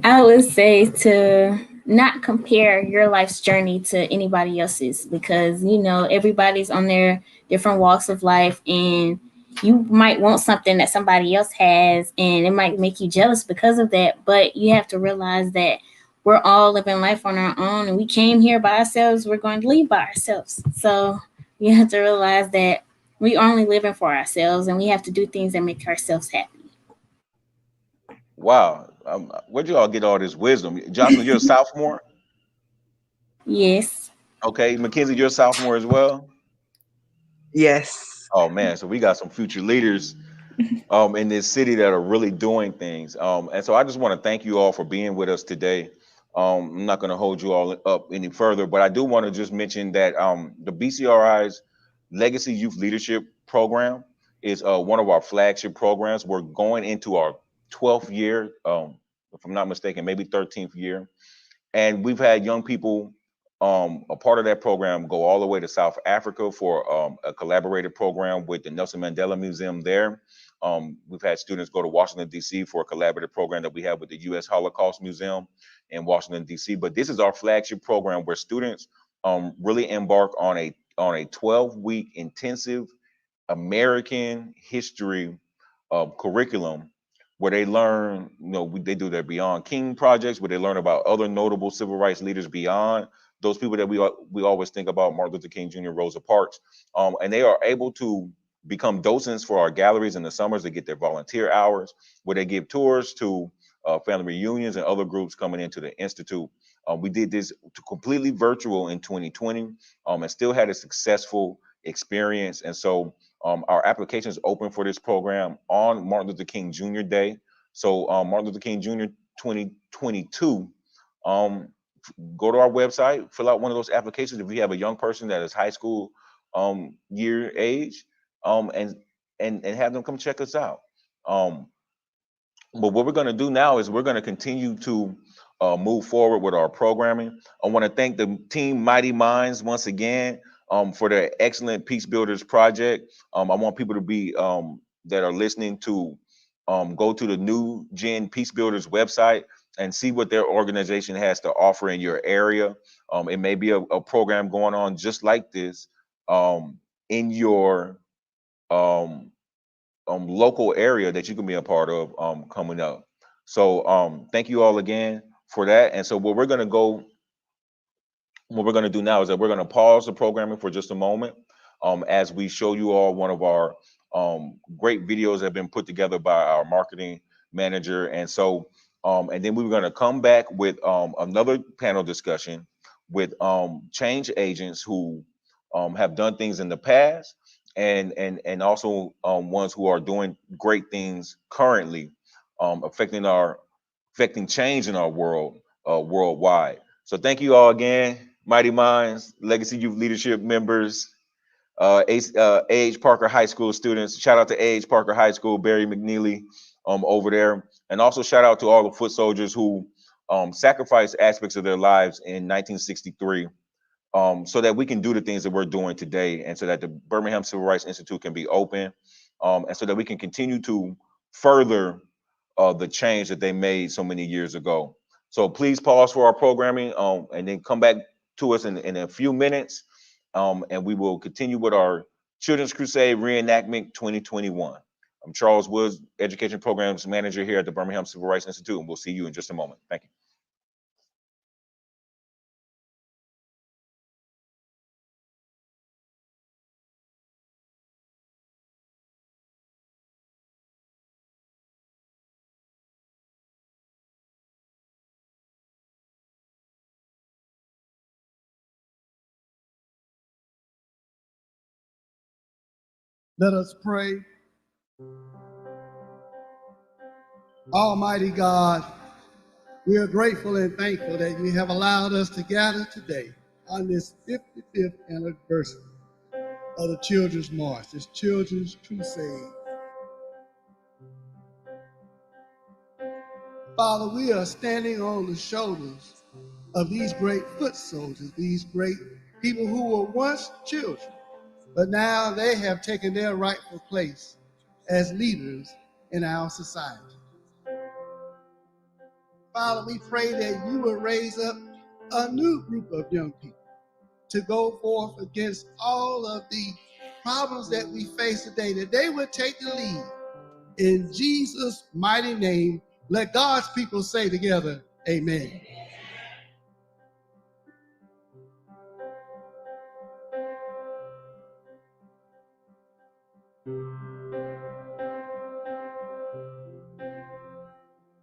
I would say to not compare your life's journey to anybody else's, because everybody's on their different walks of life, and you might want something that somebody else has and it might make you jealous because of that. But you have to realize that we're all living life on our own, and we came here by ourselves, we're going to leave by ourselves. So you have to realize that we are only living for ourselves, and we have to do things that make ourselves happy. Wow. Where'd you all get all this wisdom? Jocelyn, you're a sophomore? Yes. Okay. Mackenzie, you're a sophomore as well? Yes. Oh, man. So we got some future leaders in this city that are really doing things. And so I just want to thank you all for being with us today. I'm not going to hold you all up any further, but I do want to just mention that the BCRI's Legacy Youth Leadership Program is one of our flagship programs. We're going into our 12th year, if I'm not mistaken, maybe 13th year. And we've had young people, a part of that program, go all the way to South Africa for a collaborative program with the Nelson Mandela Museum there. We've had students go to Washington, D.C. for a collaborative program that we have with the U.S. Holocaust Museum in Washington, D.C. But this is our flagship program where students really embark on a 12-week intensive American history curriculum where they learn, they do their Beyond King projects, where they learn about other notable civil rights leaders beyond those people that we always think about, Martin Luther King Jr., Rosa Parks. And they are able to become docents for our galleries in the summers. They get their volunteer hours where they give tours to family reunions and other groups coming into the Institute. We did this completely virtual in 2020 and still had a successful experience. And so our application is open for this program on Martin Luther King Jr. Day. So Martin Luther King Jr. 2022, go to our website, fill out one of those applications if you have a young person that is high school year age, and have them come check us out. But what we're going to do now is we're going to continue to move forward with our programming. I want to thank the team Mighty Minds once again for their excellent Peace Builders project. I want people to be that are listening to go to the New Gen Peace Builders website and see what their organization has to offer in your area. It may be a program going on just like this in your local area that you can be a part of coming up. So thank you all again for that. And so what we're going to do now is that we're going to pause the programming for just a moment as we show you all one of our great videos that have been put together by our marketing manager. And so and then we're going to come back with another panel discussion with change agents who have done things in the past and also ones who are doing great things currently, affecting change in our world worldwide. So thank you all again, Mighty Minds, Legacy Youth Leadership members, A.H. Parker High School students. Shout out to A.H. Parker High School, Barry McNeely, over there. And also shout out to all the foot soldiers who sacrificed aspects of their lives in 1963 so that we can do the things that we're doing today, and so that the Birmingham Civil Rights Institute can be open, and so that we can continue to further the change that they made so many years ago. So please pause for our programming and then come back to us in a few minutes, and we will continue with our Children's Crusade Reenactment 2021. I'm Charles Woods, Education Programs Manager here at the Birmingham Civil Rights Institute, and we'll see you in just a moment. Thank you. Let us pray. Almighty God, we are grateful and thankful that you have allowed us to gather today on this 55th anniversary of the Children's March, this Children's Crusade. Father, we are standing on the shoulders of these great foot soldiers, these great people who were once children, but now they have taken their rightful place as leaders in our society. Father, we pray that you will raise up a new group of young people to go forth against all of the problems that we face today, that they would take the lead. In Jesus' mighty name, let God's people say together, amen.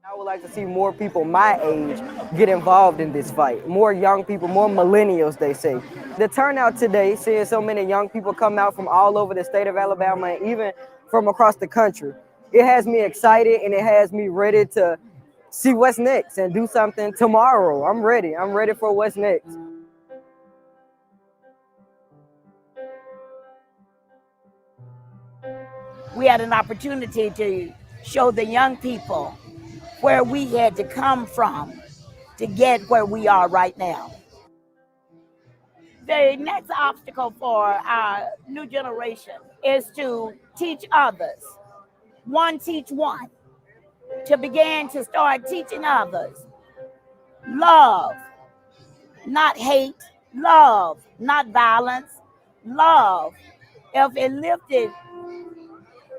I would like to see more people my age get involved in this fight. More young people, more millennials, they say. The turnout today, seeing so many young people come out from all over the state of Alabama and even from across the country, it has me excited and it has me ready to see what's next and do something tomorrow. I'm ready for what's next. We had an opportunity to show the young people where we had to come from to get where we are right now. The next obstacle for our new generation is to teach others, one teach one, to begin to start teaching others love, not hate, love, not violence, love. If it lifted,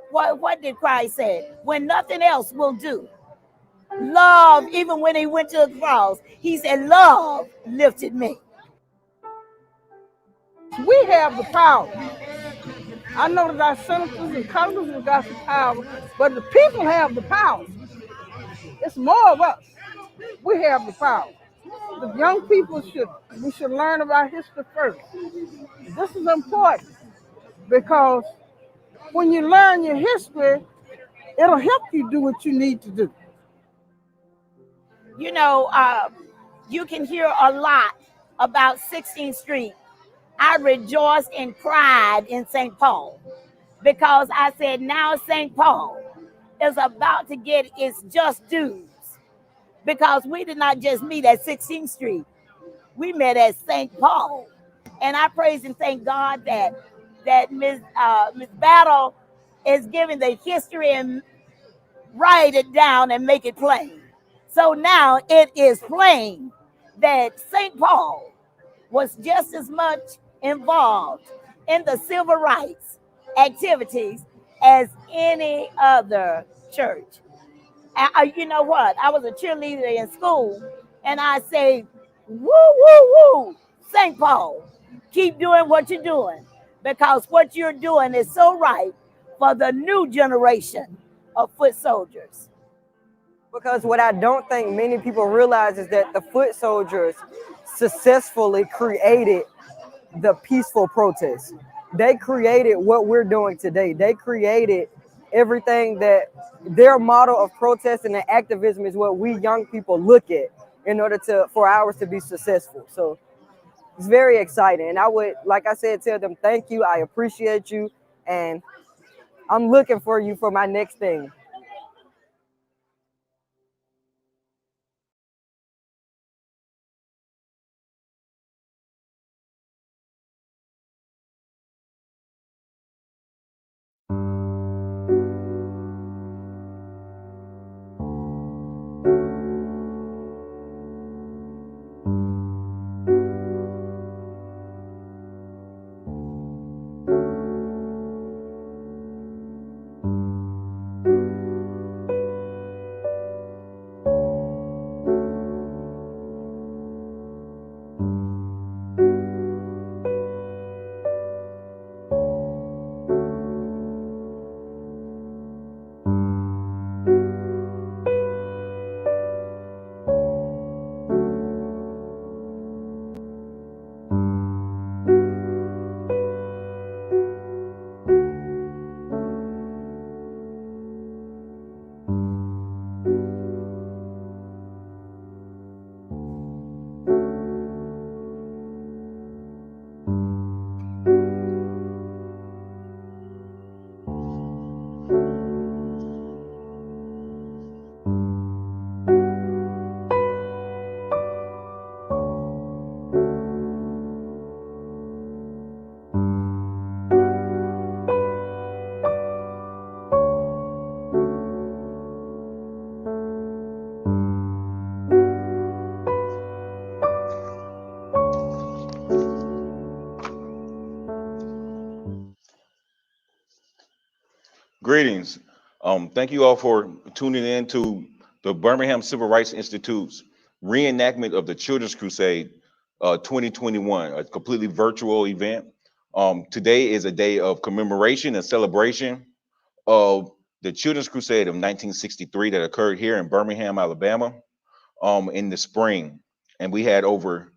what did Christ say? When nothing else will do. Love, even when he went to the cross, he said, love lifted me. We have the power. I know that our senators and congressmen have got the power, but the people have the power. It's more of us. We have the power. The young people we should learn about history first. This is important because when you learn your history, it'll help you do what you need to do. You know, you can hear a lot about 16th Street. I rejoiced and cried in St. Paul because I said, now St. Paul is about to get its just dues, because we did not just meet at 16th Street. We met at St. Paul. And I praise and thank God that Ms. Battle is giving the history and write it down and make it plain. So now it is plain that St. Paul was just as much involved in the civil rights activities as any other church. You know what? I was a cheerleader in school, and I say, woo, woo, woo, St. Paul, keep doing what you're doing, because what you're doing is so right for the new generation of foot soldiers. Because what I don't think many people realize is that the foot soldiers successfully created the peaceful protest. They created what we're doing today. They created everything that their model of protest and activism is what we young people look at in order for ours to be successful. So it's very exciting. And I would, like I said, tell them thank you. I appreciate you. And I'm looking for you for my next thing. Greetings. Thank you all for tuning in to the Birmingham Civil Rights Institute's reenactment of the Children's Crusade 2021, a completely virtual event. Today is a day of commemoration and celebration of the Children's Crusade of 1963 that occurred here in Birmingham, Alabama, in the spring. And we had over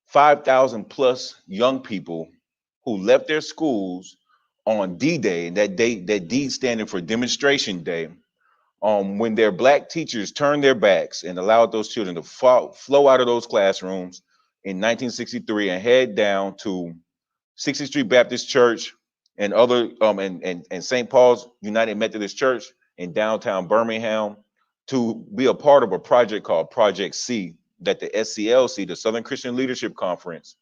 5,000 plus young people who left their schools on D-Day, and that D standing for Demonstration Day, when their black teachers turned their backs and allowed those children to flow out of those classrooms in 1963 and head down to 60th Street Baptist Church and other and St. Paul's United Methodist Church in downtown Birmingham to be a part of a project called Project C that the SCLC, the Southern Christian Leadership Conference,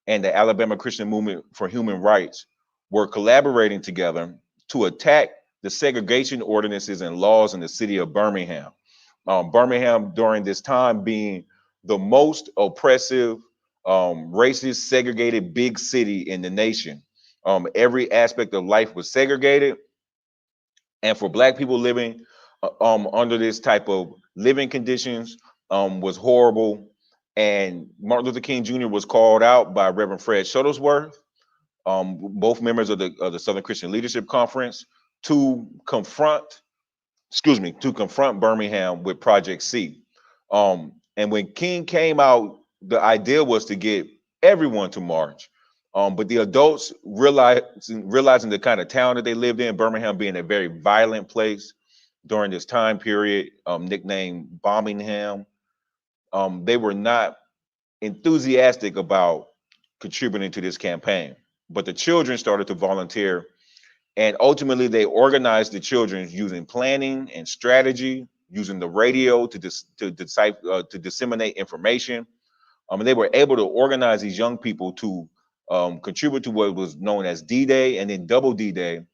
and the Alabama Christian Movement for Human Rights were collaborating together to attack the segregation ordinances and laws in the city of Birmingham. Birmingham during this time being the most oppressive, racist, segregated big city in the nation. Every aspect of life was segregated. And for Black people living under this type of living conditions was horrible. And Martin Luther King Jr. was called out by Reverend Fred Shuttlesworth, both members of the Southern Christian Leadership Conference, to confront Birmingham with Project C. And when King came out, the idea was to get everyone to march. But the adults realizing the kind of town that they lived in, Birmingham being a very violent place during this time period, nicknamed Bombingham, they were not enthusiastic about contributing to this campaign. But the children started to volunteer, and ultimately they organized the children using planning and strategy, using the radio to disseminate information. And they were able to organize these young people to contribute to what was known as D-Day and then Double D-Day,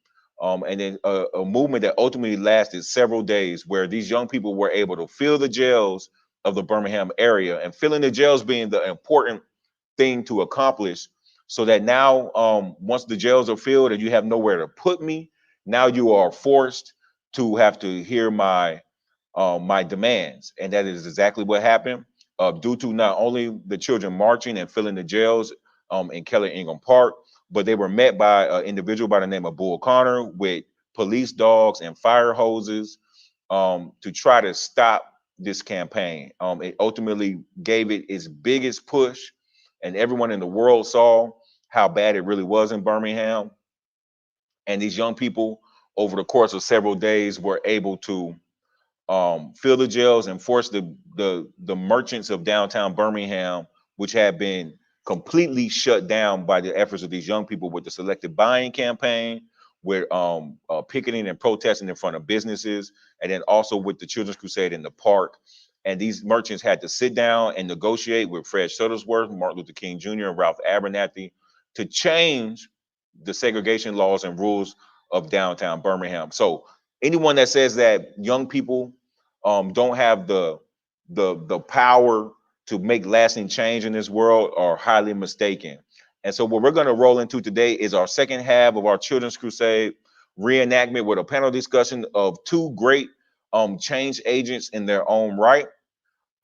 and then a movement that ultimately lasted several days, where these young people were able to fill the jails of the Birmingham area, and filling the jails being the important thing to accomplish, so that now once the jails are filled and you have nowhere to put me, now you are forced to have to hear my demands. And that is exactly what happened, due to not only the children marching and filling the jails in Keller Ingham Park, but they were met by an individual by the name of Bull Connor with police dogs and fire hoses to try to stop this campaign. It ultimately gave it its biggest push, and everyone in the world saw how bad it really was in Birmingham. And these young people, over the course of several days, were able to fill the jails and force the merchants of downtown Birmingham, which had been completely shut down by the efforts of these young people with the selective buying campaign, with picketing and protesting in front of businesses, and then also with the Children's Crusade in the park. And these merchants had to sit down and negotiate with Fred Shuttlesworth, Martin Luther King Jr., and Ralph Abernathy to change the segregation laws and rules of downtown Birmingham. So anyone that says that young people don't have the power to make lasting change in this world are highly mistaken. And so what we're going to roll into today is our second half of our Children's Crusade reenactment, with a panel discussion of two great change agents in their own right.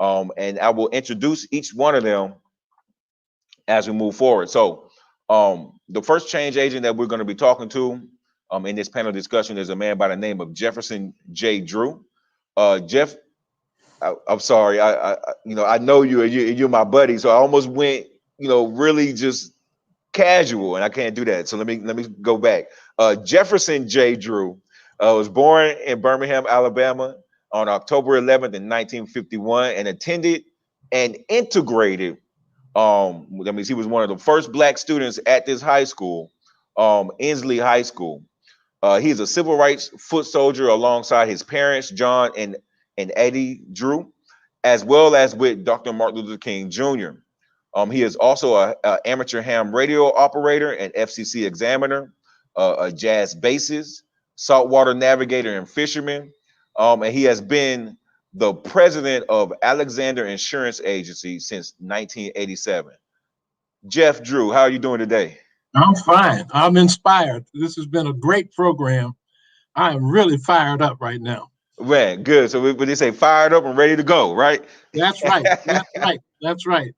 And I will introduce each one of them as we move forward. So the first change agent that we're going to be talking to in this panel discussion is a man by the name of Jefferson J. Drew. Jeff, I'm sorry, I know you, and you're my buddy, so I almost went, really just casual, and I can't do that. So let me go back. Jefferson J. Drew was born in Birmingham, Alabama on October 11th in 1951, and attended and integrated. That means he was one of the first Black students at this high school, Inslee High School. He's a civil rights foot soldier alongside his parents, John and Eddie Drew, as well as with Dr. Martin Luther King Jr. He is also an amateur ham radio operator and FCC examiner, a jazz bassist, saltwater navigator and fisherman. And he has been the president of Alexander Insurance Agency since 1987. Jeff Drew, how are you doing today? I'm fine. I'm inspired. This has been a great program. I am really fired up right now. Man, good. So when they say fired up and ready to go, right? That's right. That's right. That's right.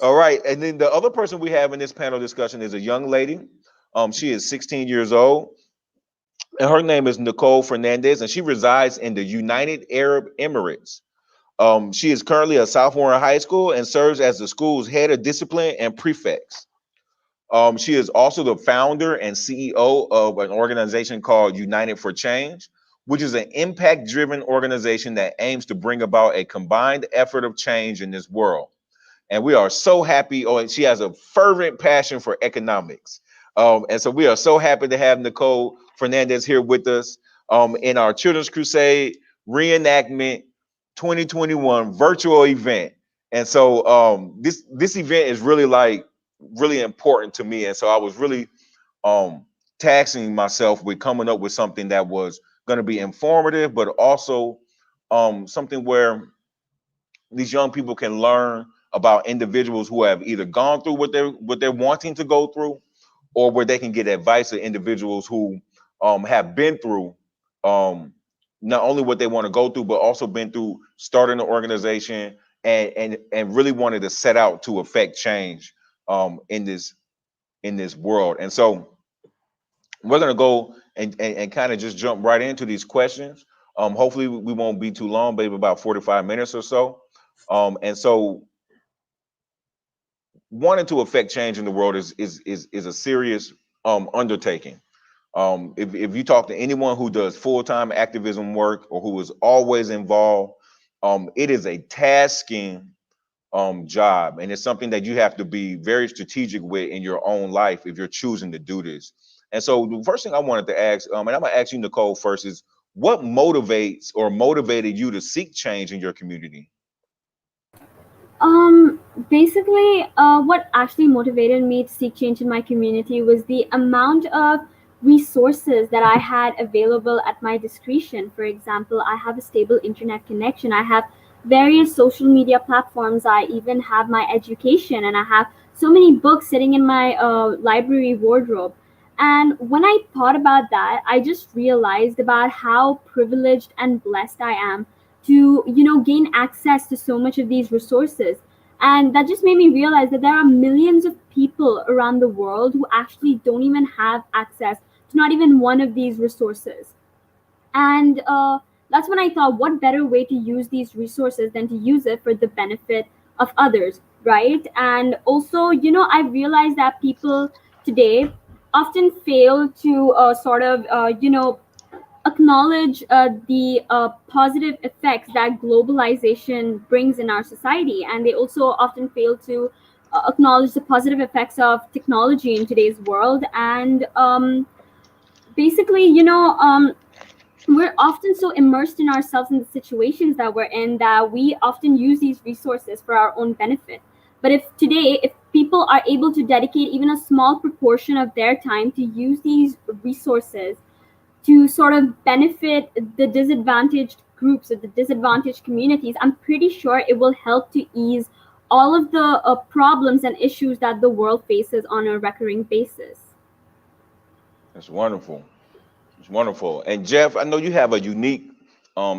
All right. And then the other person we have in this panel discussion is a young lady. She is 16 years old. And her name is Nicole Fernandez, and she resides in the United Arab Emirates. She is currently a sophomore in high school and serves as the school's head of discipline and prefects. She is also the founder and CEO of an organization called United for Change, which is an impact-driven organization that aims to bring about a combined effort of change in this world. And we are so happy. Oh, and she has a fervent passion for economics. And so we are so happy to have Nicole Fernandez here with us in our Children's Crusade reenactment 2021 virtual event. And so this event is really important to me. And so I was really taxing myself with coming up with something that was going to be informative, but also something where these young people can learn about individuals who have either gone through what they're wanting to go through, or where they can get advice of individuals who have been through not only what they want to go through, but also been through starting an organization and really wanted to set out to affect change in this world. And so we're gonna go and kind of just jump right into these questions. Hopefully we won't be too long, maybe about 45 minutes or so. And so wanting to affect change in the world is a serious undertaking. If you talk to anyone who does full-time activism work or who is always involved, it is a tasking job, and it's something that you have to be very strategic with in your own life if you're choosing to do this. And so the first thing I wanted to ask, and I'm gonna ask you, Nicole, first, is what motivates or motivated you to seek change in your community? Basically, what actually motivated me to seek change in my community was the amount of resources that I had available at my discretion. For example, I have a stable internet connection. I have various social media platforms. I even have my education, and I have so many books sitting in my library wardrobe. And when I thought about that, I just realized about how privileged and blessed I am to, gain access to so much of these resources. And that just made me realize that there are millions of people around the world who actually don't even have access to not even one of these resources. And that's when I thought, what better way to use these resources than to use it for the benefit of others, right? And also, I realized that people today often fail to acknowledge the positive effects that globalization brings in our society. And they also often fail to acknowledge the positive effects of technology in today's world. And basically, we're often so immersed in ourselves in the situations that we're in that we often use these resources for our own benefit. But if people are able to dedicate even a small proportion of their time to use these resources to sort of benefit the disadvantaged groups or the disadvantaged communities, I'm pretty sure it will help to ease all of the problems and issues that the world faces on a recurring basis. That's wonderful. It's wonderful. And Jeff, I know you have a unique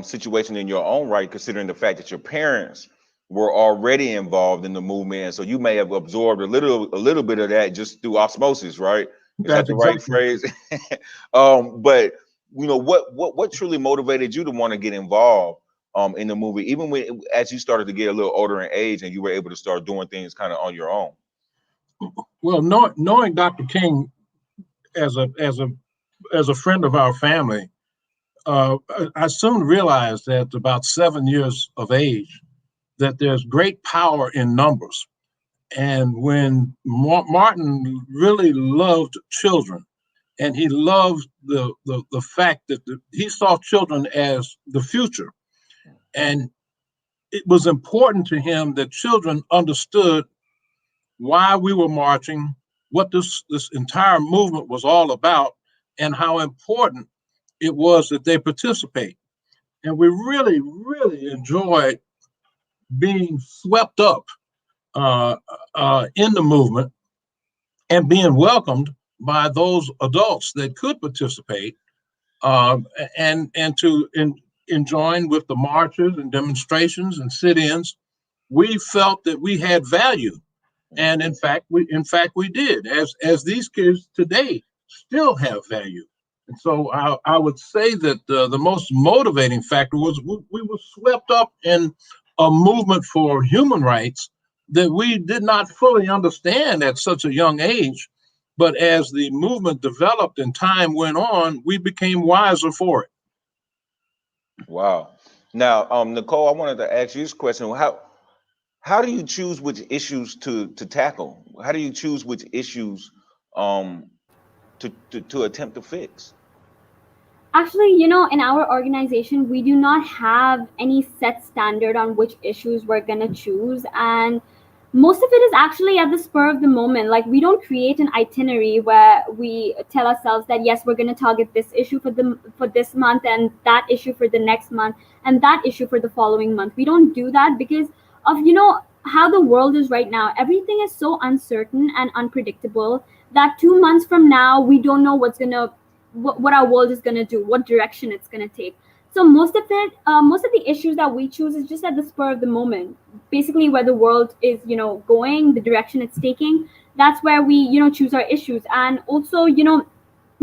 situation in your own right, considering the fact that your parents were already involved in the movement, and so you may have absorbed a little bit of that just through osmosis, right? Is that the right phrase? But what truly motivated you to want to get involved in the movie, even as you started to get a little older in age and you were able to start doing things kind of on your own? Well, knowing Dr. King as a friend of our family, I soon realized at about 7 years of age that there's great power in numbers. And when Martin really loved children, and he loved the fact that he saw children as the future. And it was important to him that children understood why we were marching, what this entire movement was all about, and how important it was that they participate. And we really, really enjoyed being swept up in the movement and being welcomed by those adults that could participate and to join with the marches and demonstrations and sit-ins. We felt that we had value, and in fact we did. As these kids today still have value. And so I would say that the most motivating factor was we were swept up in a movement for human rights that we did not fully understand at such a young age. But as the movement developed and time went on, we became wiser for it. Wow. Now, Nicole, I wanted to ask you this question. How do you choose which issues to tackle? How do you choose which issues to attempt to fix? Actually, in our organization, we do not have any set standard on which issues we're going to choose. And most of it is actually at the spur of the moment. Like, we don't create an itinerary where we tell ourselves that, yes, we're going to target this issue for this month, and that issue for the next month, and that issue for the following month. We don't do that because of, how the world is right now. Everything is so uncertain and unpredictable that 2 months from now, we don't know what our world is going to do, what direction it's going to take. So most of the issues that we choose is just at the spur of the moment. Basically, where the world is, going, the direction it's taking, that's where we, choose our issues. And also,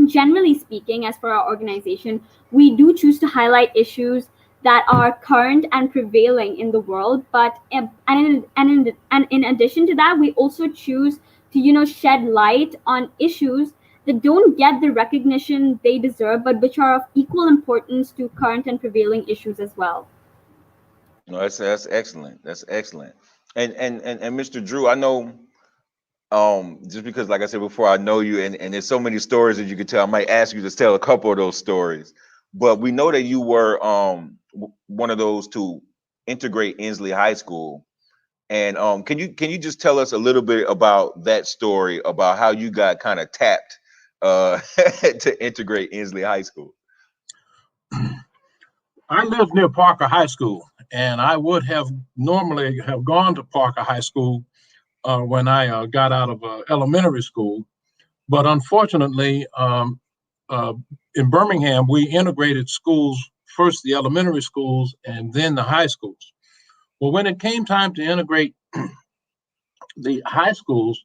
generally speaking, as for our organization, we do choose to highlight issues that are current and prevailing in the world. But and in addition to that, we also choose to, shed light on issues that don't get the recognition they deserve, but which are of equal importance to current and prevailing issues as well. No, that's excellent. That's excellent. And Mr. Drew, I know, just because, like I said before, I know you, and there's so many stories that you could tell. I might ask you to tell a couple of those stories, but we know that you were one of those to integrate Inslee High School. And can you just tell us a little bit about that story, about how you got kind of tapped to integrate Inslee High School? I lived near Parker High School, and I would have normally have gone to Parker High School when I got out of elementary school. But unfortunately, in Birmingham, we integrated schools, first the elementary schools and then the high schools. Well, when it came time to integrate the high schools,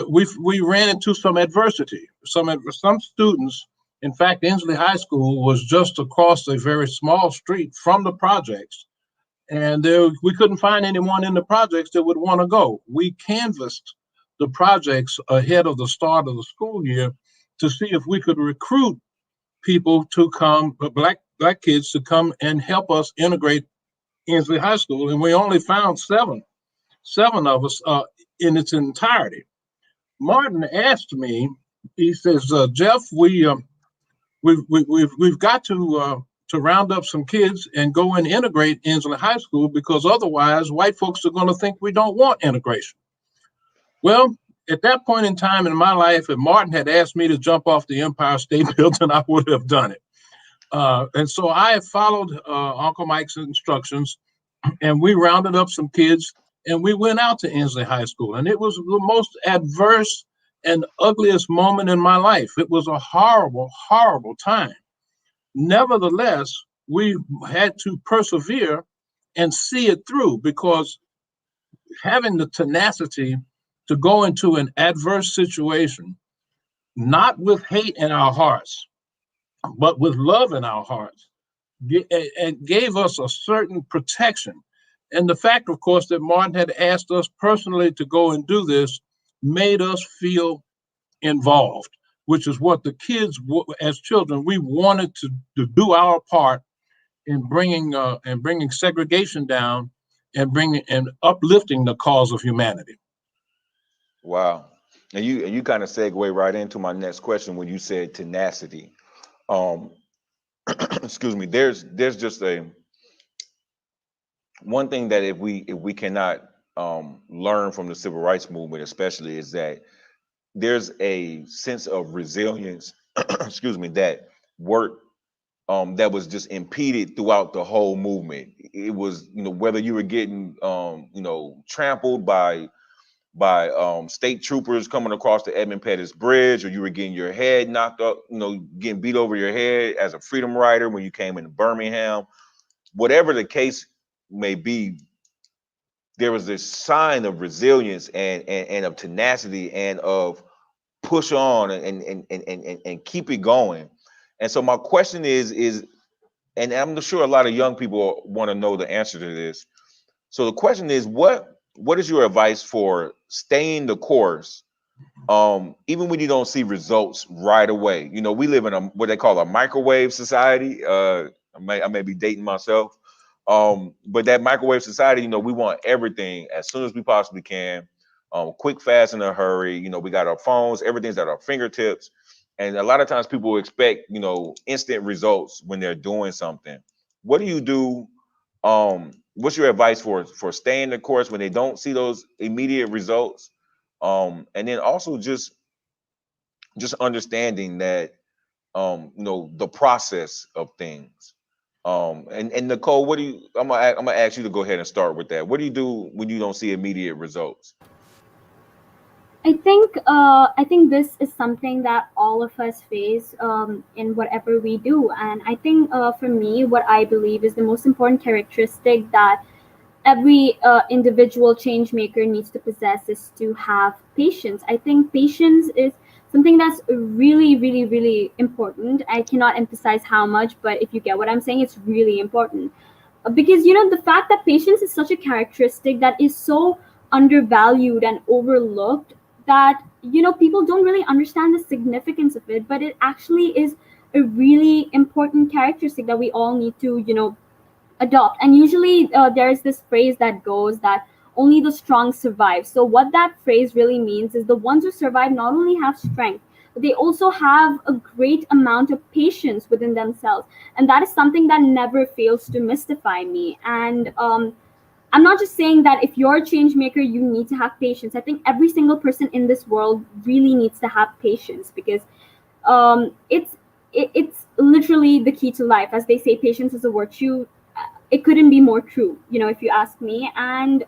we ran into some adversity. Some students, in fact, Inslee High School was just across a very small street from the projects, and we couldn't find anyone in the projects that would want to go. We canvassed the projects ahead of the start of the school year to see if we could recruit people to come, black kids to come and help us integrate Inslee High School, and we only found seven of us in its entirety. Martin asked me, he says, Jeff, we've got to round up some kids and go and integrate Inslee High School, because otherwise white folks are going to think we don't want integration. Well, at that point in time in my life, if Martin had asked me to jump off the Empire State Building, I would have done it. And so I followed Uncle Mike's instructions, and we rounded up some kids, and we went out to Inslee High School. And it was the most adverse and ugliest moment in my life. It was a horrible, horrible time. Nevertheless, we had to persevere and see it through, because having the tenacity to go into an adverse situation, not with hate in our hearts, but with love in our hearts, and gave us a certain protection. And the fact, of course, that Martin had asked us personally to go and do this made us feel involved, which is what the kids, as children, we wanted to do our part in bringing segregation down and uplifting the cause of humanity. Wow. And you kind of segue right into my next question when you said tenacity. Excuse me, there's just one thing that if we cannot learn from the civil rights movement, especially, is that there's a sense of resilience, excuse me, that worked, that was just impeded throughout the whole movement. It was, whether you were getting trampled by by state troopers coming across the Edmund Pettus Bridge, or you were getting your head knocked up, getting beat over your head as a freedom rider when you came into Birmingham. Whatever the case may be, there was this sign of resilience and of tenacity and of push on and keep it going. And so my question is, and I'm sure a lot of young people want to know the answer to this. So the question is, what is your advice for staying the course, even when you don't see results right away? We live in what they call a microwave society. I may be dating myself, but that microwave society, we want everything as soon as we possibly can, quick, fast, in a hurry. We got our phones, everything's at our fingertips. And a lot of times people expect, instant results when they're doing something. What do you do? What's your advice for staying the course when they don't see those immediate results? And then also just understanding that, the process of things. And Nicole, I'm gonna ask you to go ahead and start with that. What do you do when you don't see immediate results? I think this is something that all of us face in whatever we do, and I think for me, what I believe is the most important characteristic that every individual change maker needs to possess is to have patience. I think patience is something that's really, really, really important. I cannot emphasize how much, but if you get what I'm saying, it's really important. Because the fact that patience is such a characteristic that is so undervalued and overlooked, that people don't really understand the significance of it, but it actually is a really important characteristic that we all need to adopt. And usually there's this phrase that goes that only the strong survive. So what that phrase really means is the ones who survive not only have strength, but they also have a great amount of patience within themselves. And that is something that never fails to mystify me. And I'm not just saying that if you're a change maker, you need to have patience. I think every single person in this world really needs to have patience, because it's literally the key to life. As they say, patience is a virtue. It couldn't be more true, if you ask me. And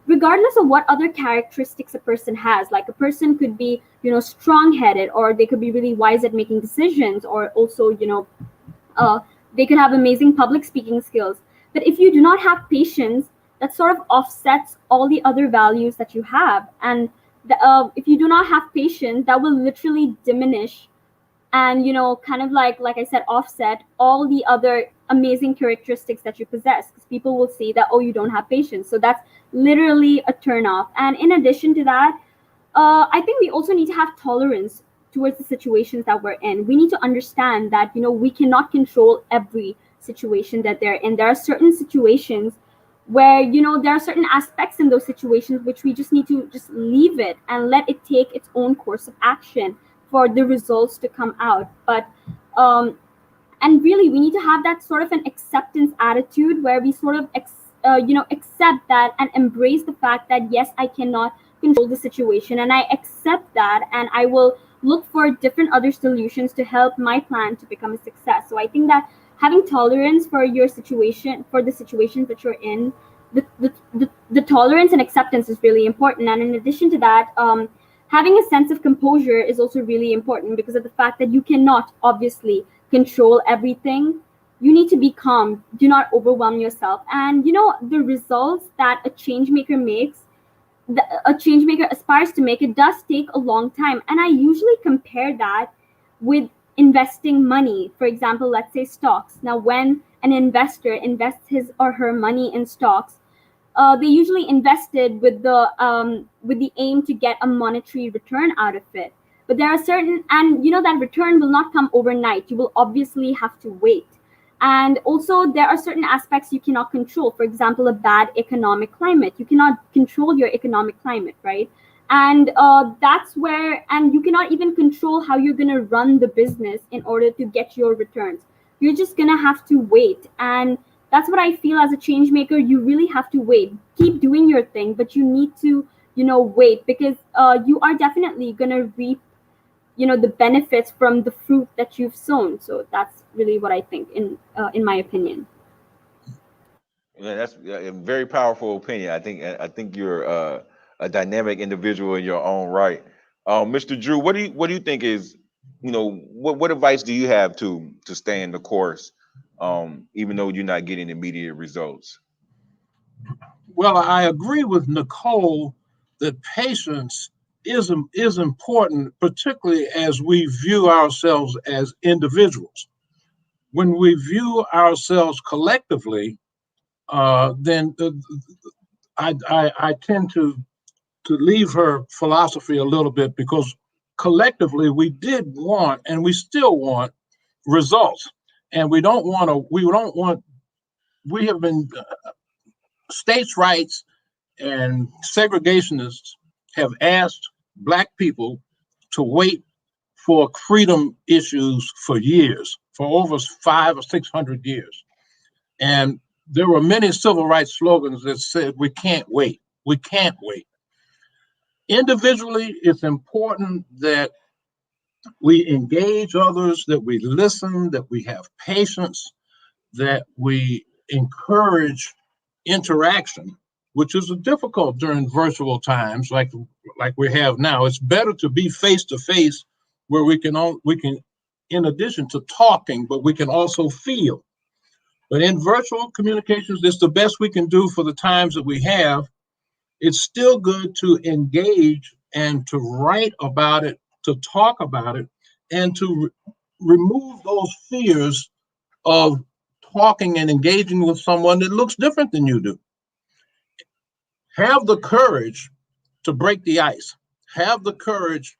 regardless of what other characteristics a person has, like a person could be, strong-headed, or they could be really wise at making decisions, or also, they could have amazing public speaking skills. But if you do not have patience, that sort of offsets all the other values that you have. And if you do not have patience, that will literally diminish and kind of like I said, offset all the other amazing characteristics that you possess, because people will see that, oh, you don't have patience. So that's literally a turnoff. And in addition to that, I think we also need to have tolerance towards the situations that we're in. We need to understand that we cannot control every situation that they're in. There are certain situations where there are certain aspects in those situations which we just need to just leave it and let it take its own course of action for the results to come out. But and really, we need to have that sort of an acceptance attitude where we sort of accept that and embrace the fact that, yes, I cannot control the situation, and I accept that, and I will look for different other solutions to help my plan to become a success. So I think that having tolerance for your situation, for the situations that you're in, the tolerance and acceptance is really important. And in addition to that, having a sense of composure is also really important, because of the fact that you cannot obviously control everything. You need to be calm. Do not overwhelm yourself. And the results that a change maker makes, a change maker aspires to make, it does take a long time. And I usually compare that with investing money. For example, let's say stocks. Now, when an investor invests his or her money in stocks, they usually invested with the aim to get a monetary return out of it. But there are certain, and that return will not come overnight. You will obviously have to wait. And also, there are certain aspects you cannot control. For example, a bad economic climate. You cannot control your economic climate, right? And that's where, and you cannot even control how you're going to run the business in order to get your returns. You're just going to have to wait. And that's what I feel as a change maker. You really have to wait. Keep doing your thing, but you need to, wait, because you are definitely going to reap, the benefits from the fruit that you've sown. So that's really what I think, in my opinion. Yeah, that's a very powerful opinion. I think you're a dynamic individual in your own right. Mr. Drew, what do you think is, what advice do you have to stay in the course, even though you're not getting immediate results? Well, I agree with Nicole that patience is important, particularly as we view ourselves as individuals. When we view ourselves collectively, then I tend to leave her philosophy a little bit, because collectively we did want and we still want results, and we have been states' rights and segregationists have asked Black people to wait for freedom issues for years, for over 500 or 600 years. And there were many civil rights slogans that said, we can't wait, we can't wait. Individually, it's important that we engage others, that we listen, that we have patience, that we encourage interaction, which is difficult during virtual times like we have now. It's better to be face to face, where we can, in addition to talking, but we can also feel. But in virtual communications, it's the best we can do for the times that we have. It's still good to engage and to write about it, to talk about it, and to remove those fears of talking and engaging with someone that looks different than you do. Have the courage to break the ice. Have the courage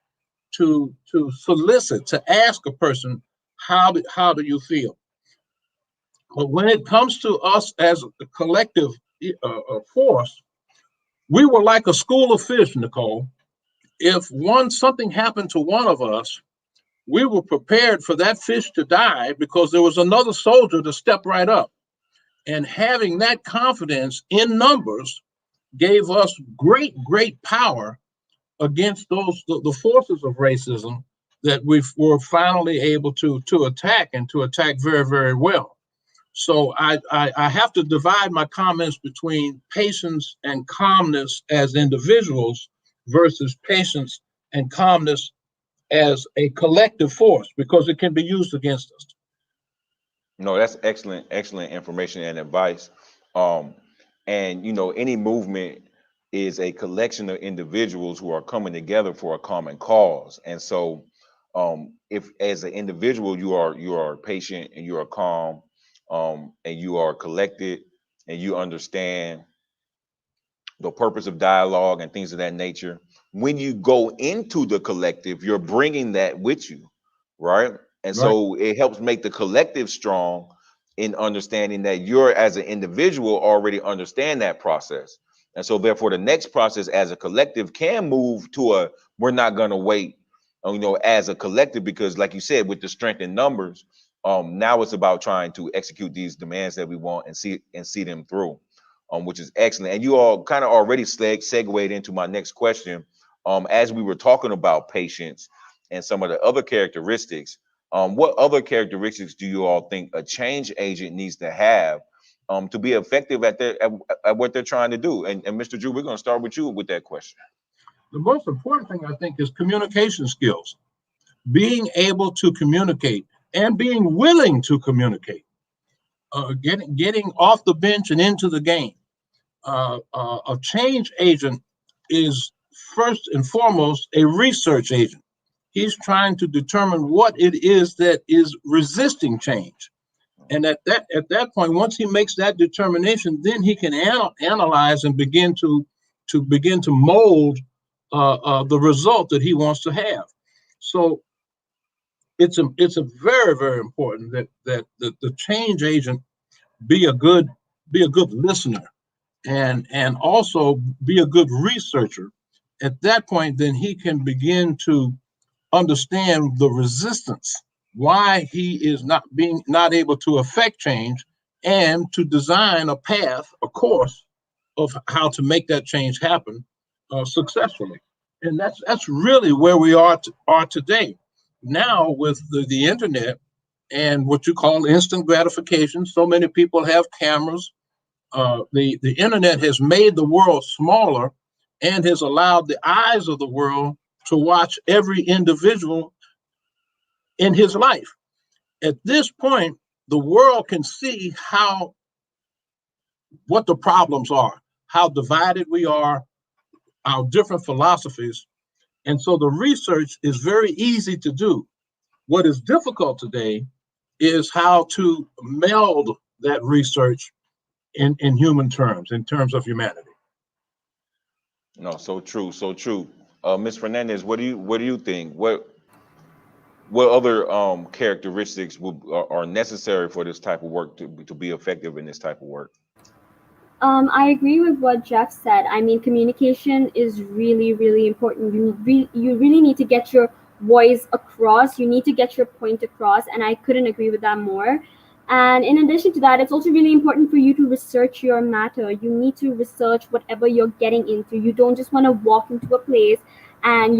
to solicit, to ask a person, how do you feel? But when it comes to us as a collective force, we were like a school of fish, Nicole. If something happened to one of us, we were prepared for that fish to die because there was another soldier to step right up. And having that confidence in numbers gave us great, great power against the forces of racism that we were finally able to attack, and to attack very, very well. So I have to divide my comments between patience and calmness as individuals versus patience and calmness as a collective force, because it can be used against us. No, that's excellent information and advice. And any movement is a collection of individuals who are coming together for a common cause. And so if as an individual you are patient and you are calm, and you are collected and you understand the purpose of dialogue and things of that nature, when you go into the collective, you're bringing that with you, right? And so it helps make the collective strong in understanding that you're, as an individual, already understand that process. And so therefore the next process as a collective can move to we're not going to wait, as a collective, because like you said, with the strength in numbers, now it's about trying to execute these demands that we want and see them through, which is excellent. And you all kind of already segued into my next question. As we were talking about patience and some of the other characteristics, what other characteristics do you all think a change agent needs to have to be effective at what they're trying to do? And Mr. Drew, we're going to start with you with that question. The most important thing, I think, is communication skills. Being able to communicate and being willing to communicate, getting off the bench and into the game. A change agent is first and foremost a research agent. He's trying to determine what it is that is resisting change. And at that point, once he makes that determination, then he can analyze and begin to mold the result that he wants to have. So it's a very, very important that the change agent be a good listener and also be a good researcher. At that point, then he can begin to understand the resistance, why he is not able to affect change, and to design a path, a course of how to make that change happen successfully. And that's really where we are today. Now with the internet and what you call instant gratification, so many people have cameras. The internet has made the world smaller, and has allowed the eyes of the world to watch every individual in his life. At this point, the world can see what the problems are, how divided we are, our different philosophies. And so the research is very easy to do. What is difficult today is how to meld that research in human terms, in terms of humanity. No, so true, so true. Ms. Fernandez, what do you think? What other characteristics are necessary for this type of work to be effective in this type of work? I agree with what Jeff said. I mean, communication is really, really important. You really need to get your voice across. You need to get your point across, and I couldn't agree with that more. And in addition to that, it's also really important for you to research your matter. You need to research whatever you're getting into. You don't just want to walk into a place and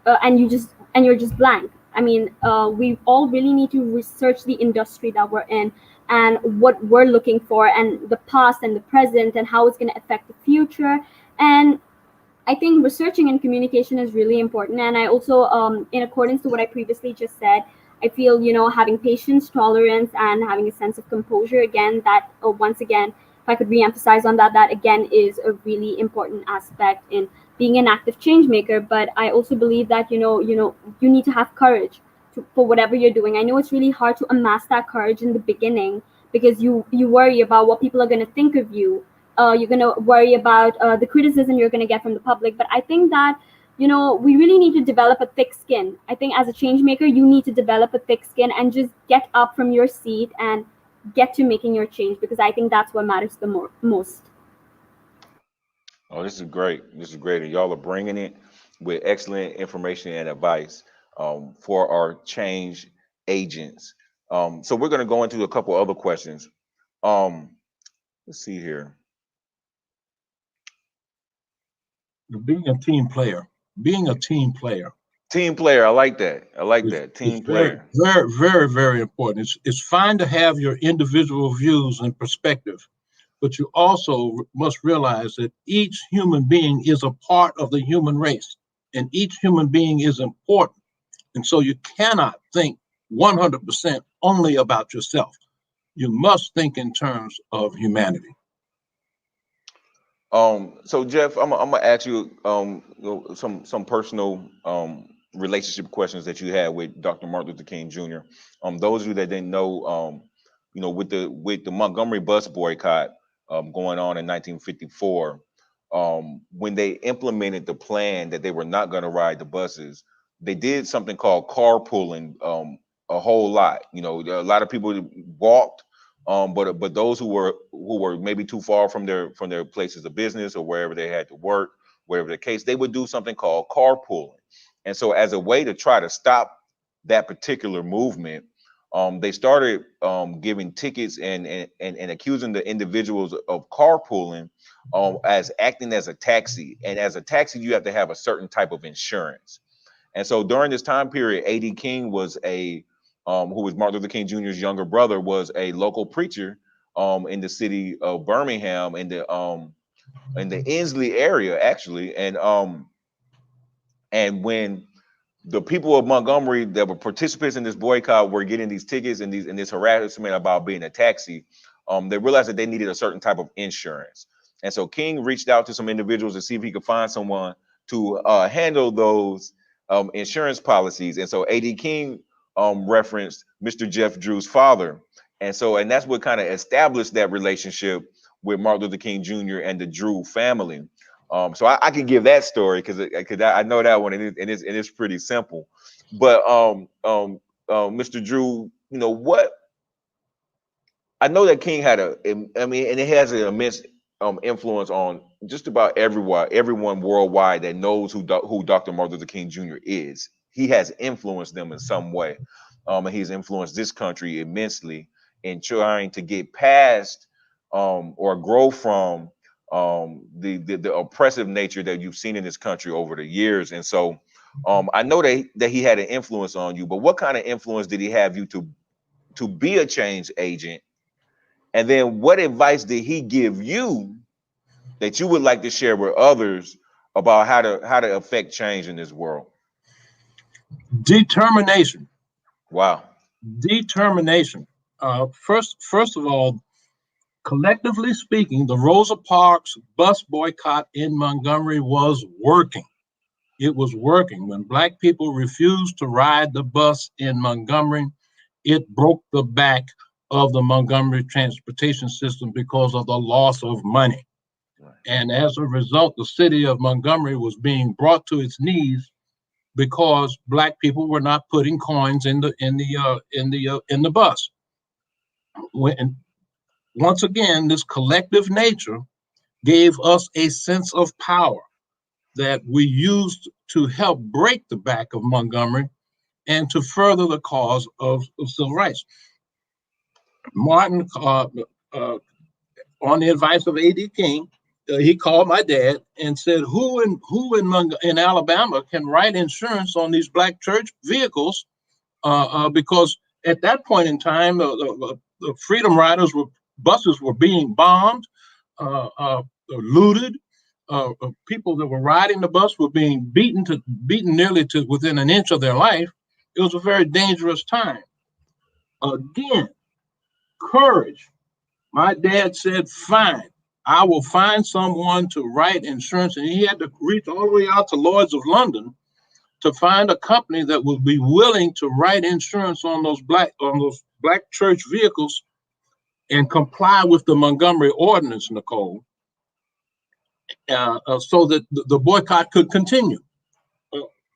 and you're just blank. I mean, we all really need to research the industry that we're in and what we're looking for, and the past and the present, and how it's going to affect the future. And I think researching and communication is really important. And I also, in accordance to what I previously just said, I feel, having patience, tolerance, and having a sense of composure, again, that once again, if I could re-emphasize on that, that again is a really important aspect in being an active change maker. But I also believe that, you need to have courage for whatever you're doing. I know it's really hard to amass that courage in the beginning, because you worry about what people are going to think of you. You're going to worry about the criticism you're going to get from the public. But I think that, we really need to develop a thick skin. I think as a change maker, you need to develop a thick skin and just get up from your seat and get to making your change, because I think that's what matters the most. Oh, this is great. This is great. And y'all are bringing it with excellent information and advice for our change agents. So we're going to go into a couple other questions. Let's see here. Being a team player. Team player. I like that. Team player. Very, very, very important. It's fine to have your individual views and perspective, but you also must realize that each human being is a part of the human race, and each human being is important. And so you cannot think 100% only about yourself. You must think in terms of humanity. So Jeff, I'm gonna ask you some personal relationship questions that you had with Dr. Martin Luther King Jr. Those of you that didn't know, with the Montgomery bus boycott going on in 1954, when they implemented the plan that they were not going to ride the buses, they did something called carpooling a whole lot. A lot of people walked. But those who were maybe too far from their places of business or wherever they had to work, wherever the case, they would do something called carpooling. And so as a way to try to stop that particular movement, they started giving tickets and accusing the individuals of carpooling as acting as a taxi. And as a taxi, you have to have a certain type of insurance. And so during this time period, A.D. King was who was Martin Luther King Jr.'s younger brother, was a local preacher in the city of Birmingham, in the Inslee area, actually. And when the people of Montgomery that were participants in this boycott were getting these tickets and this harassment about being a taxi, they realized that they needed a certain type of insurance. And so King reached out to some individuals to see if he could find someone to handle those insurance policies. And so A.D. King referenced Mr. Jeff Drew's father. And that's what kind of established that relationship with Martin Luther King Jr. and the Drew family. So I can give that story because I know that one, and it's pretty simple. But Mr. Drew, what I know that King had and it has an immense influence on just about everyone worldwide that knows who Dr. Martin Luther King Jr. is. He has influenced them in some way. And he's influenced this country immensely in trying to get past or grow from the oppressive nature that you've seen in this country over the years. And so I know that he had an influence on you, but what kind of influence did he have you to be a change agent? And then what advice did he give you that you would like to share with others about how to affect change in this world? Determination. Wow. Determination. First of all, collectively speaking, the Rosa Parks bus boycott in Montgomery was working. It was working. When Black people refused to ride the bus in Montgomery, it broke the back of the Montgomery transportation system because of the loss of money. And as a result, the city of Montgomery was being brought to its knees because Black people were not putting coins in the bus. When, once again, this collective nature gave us a sense of power that we used to help break the back of Montgomery and to further the cause of civil rights. Martin, on the advice of A.D. King, he called my dad and said, who in Alabama can write insurance on these Black church vehicles? Because at that point in time, the Freedom Riders buses were being bombed, looted. People that were riding the bus were being beaten nearly to within an inch of their life. It was a very dangerous time. Again, courage. My dad said, fine, I will find someone to write insurance. And he had to reach all the way out to Lloyd's of London to find a company that would be willing to write insurance on those black church vehicles and comply with the Montgomery Ordinance, Nicole, so that the boycott could continue.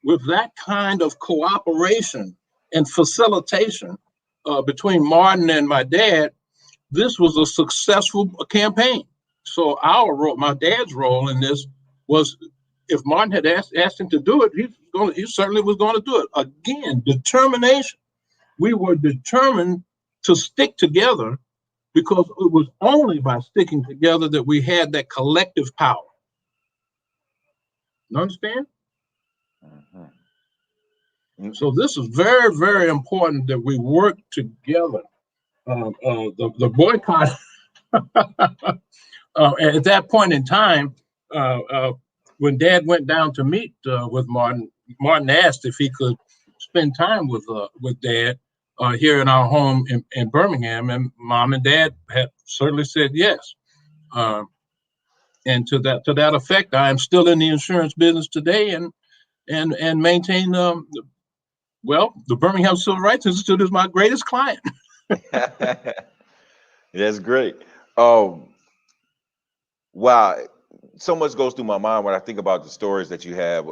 With that kind of cooperation and facilitation between Martin and my dad, this was a successful campaign. So my dad's role in this was, if Martin had asked him to do it, he certainly was going to do it. Again, determination. We were determined to stick together because it was only by sticking together that we had that collective power. You understand? Mm-hmm. So this is very, very important that we work together. The boycott, at that point in time, when Dad went down to meet with Martin, Martin asked if he could spend time with Dad here in our home in Birmingham, and Mom and Dad had certainly said yes. And to that effect, I am still in the insurance business today, and maintain the Birmingham Civil Rights Institute is my greatest client. That's great. Wow, so much goes through my mind when I think about the stories that you have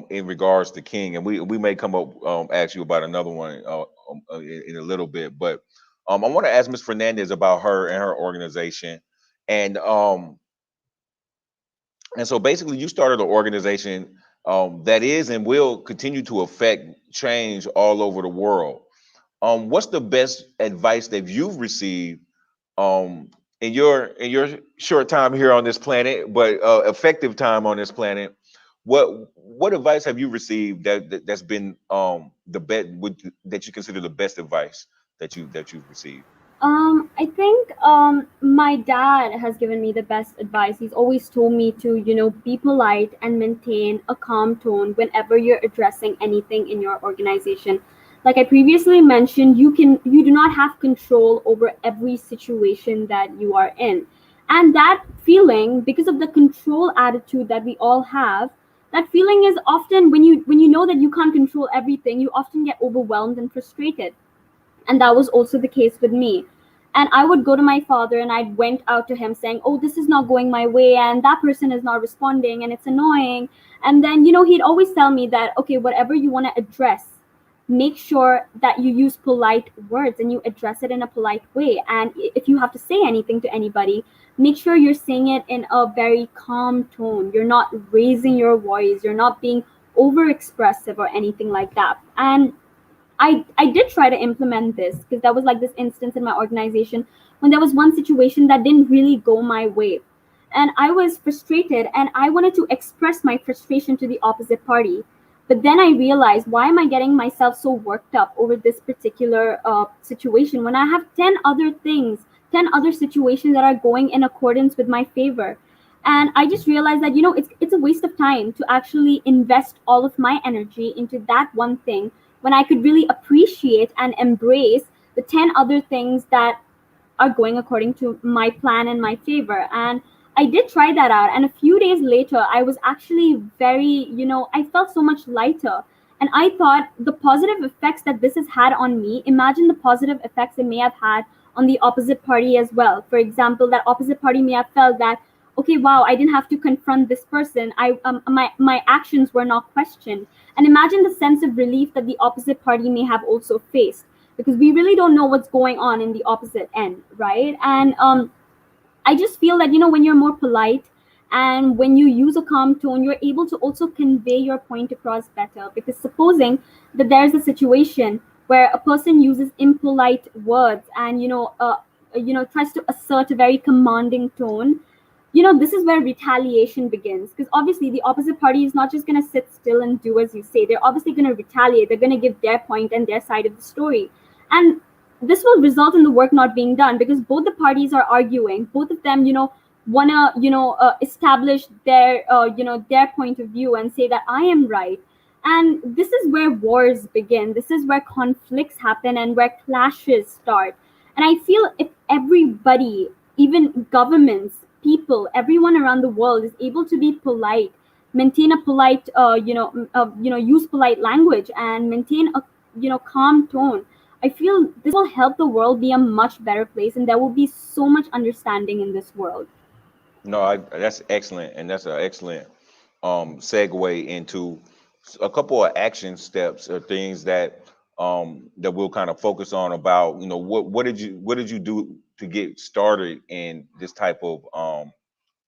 in regards to King, and we may come up ask you about another one in a little bit. But I want to ask Ms. Fernandez about her and her organization, and so basically you started an organization that is and will continue to affect change all over the world. What's the best advice that you've received in your short time here on this planet, but effective time on this planet? What advice have you received that's been the best, that you consider the best advice that you've received? I think my dad has given me the best advice. He's always told me to, be polite and maintain a calm tone whenever you're addressing anything in your organization. Like I previously mentioned, you do not have control over every situation that you are in. And that feeling, because of the control attitude that we all have, that feeling is often when you know that you can't control everything, you often get overwhelmed and frustrated. And that was also the case with me. And I would go to my father and I went out to him saying, oh, this is not going my way and that person is not responding and it's annoying. And then, he'd always tell me that, okay, whatever you want to address, make sure that you use polite words and you address it in a polite way. And if you have to say anything to anybody, make sure you're saying it in a very calm tone. You're not raising your voice. You're not being over-expressive or anything like that. And I did try to implement this because there was like this instance in my organization when there was one situation that didn't really go my way. And I was frustrated and I wanted to express my frustration to the opposite party. But then I realized, why am I getting myself so worked up over this particular situation when I have 10 other situations that are going in accordance with my favor? And I just realized that, it's a waste of time to actually invest all of my energy into that one thing when I could really appreciate and embrace the 10 other things that are going according to my plan and my favor. And I did try that out. And a few days later, I was actually very, I felt so much lighter. And I thought the positive effects that this has had on me, imagine the positive effects it may have had on the opposite party as well. For example, that opposite party may have felt that, okay, wow, I didn't have to confront this person. My actions were not questioned. And imagine the sense of relief that the opposite party may have also faced, because we really don't know what's going on in the opposite end, right? And I just feel that, when you're more polite and when you use a calm tone, you're able to also convey your point across better. Because supposing that there's a situation where a person uses impolite words and, tries to assert a very commanding tone, this is where retaliation begins. Because obviously the opposite party is not just going to sit still and do as you say. They're obviously going to retaliate. They're going to give their point and their side of the story. And this will result in the work not being done, because both the parties are arguing. Both of them, want to, establish their, their point of view and say that I am right. And this is where wars begin. This is where conflicts happen and where clashes start. And I feel if everybody, even governments, people, everyone around the world is able to be polite, maintain a polite, use polite language and maintain a, calm tone, I feel this will help the world be a much better place, and there will be so much understanding in this world. No, that's excellent, and that's an excellent segue into a couple of action steps or things that that we'll kind of focus on about, what did you do to get started in this type of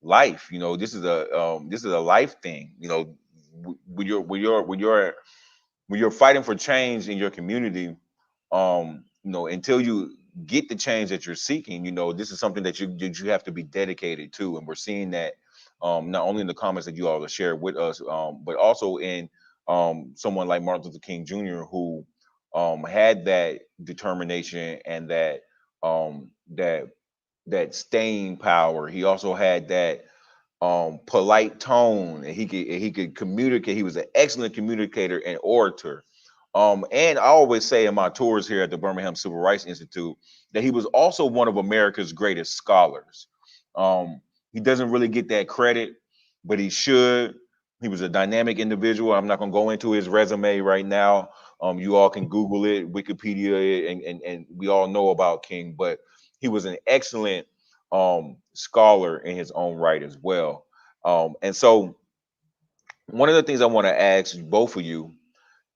life? This is a life thing. When you're fighting for change in your community, until you get the change that you're seeking, this is something that you have to be dedicated to. And we're seeing that not only in the comments that you all have shared with us, but also in someone like Martin Luther King Jr., who had that determination and that staying power. He also had that polite tone, and he could communicate. He was an excellent communicator and orator. And I always say in my tours here at the Birmingham Civil Rights Institute that he was also one of America's greatest scholars. He doesn't really get that credit, but he should. He was a dynamic individual. I'm not going to go into his resume right now. You all can Google it, Wikipedia it, and we all know about King, but he was an excellent scholar in his own right as well. And so one of the things I want to ask both of you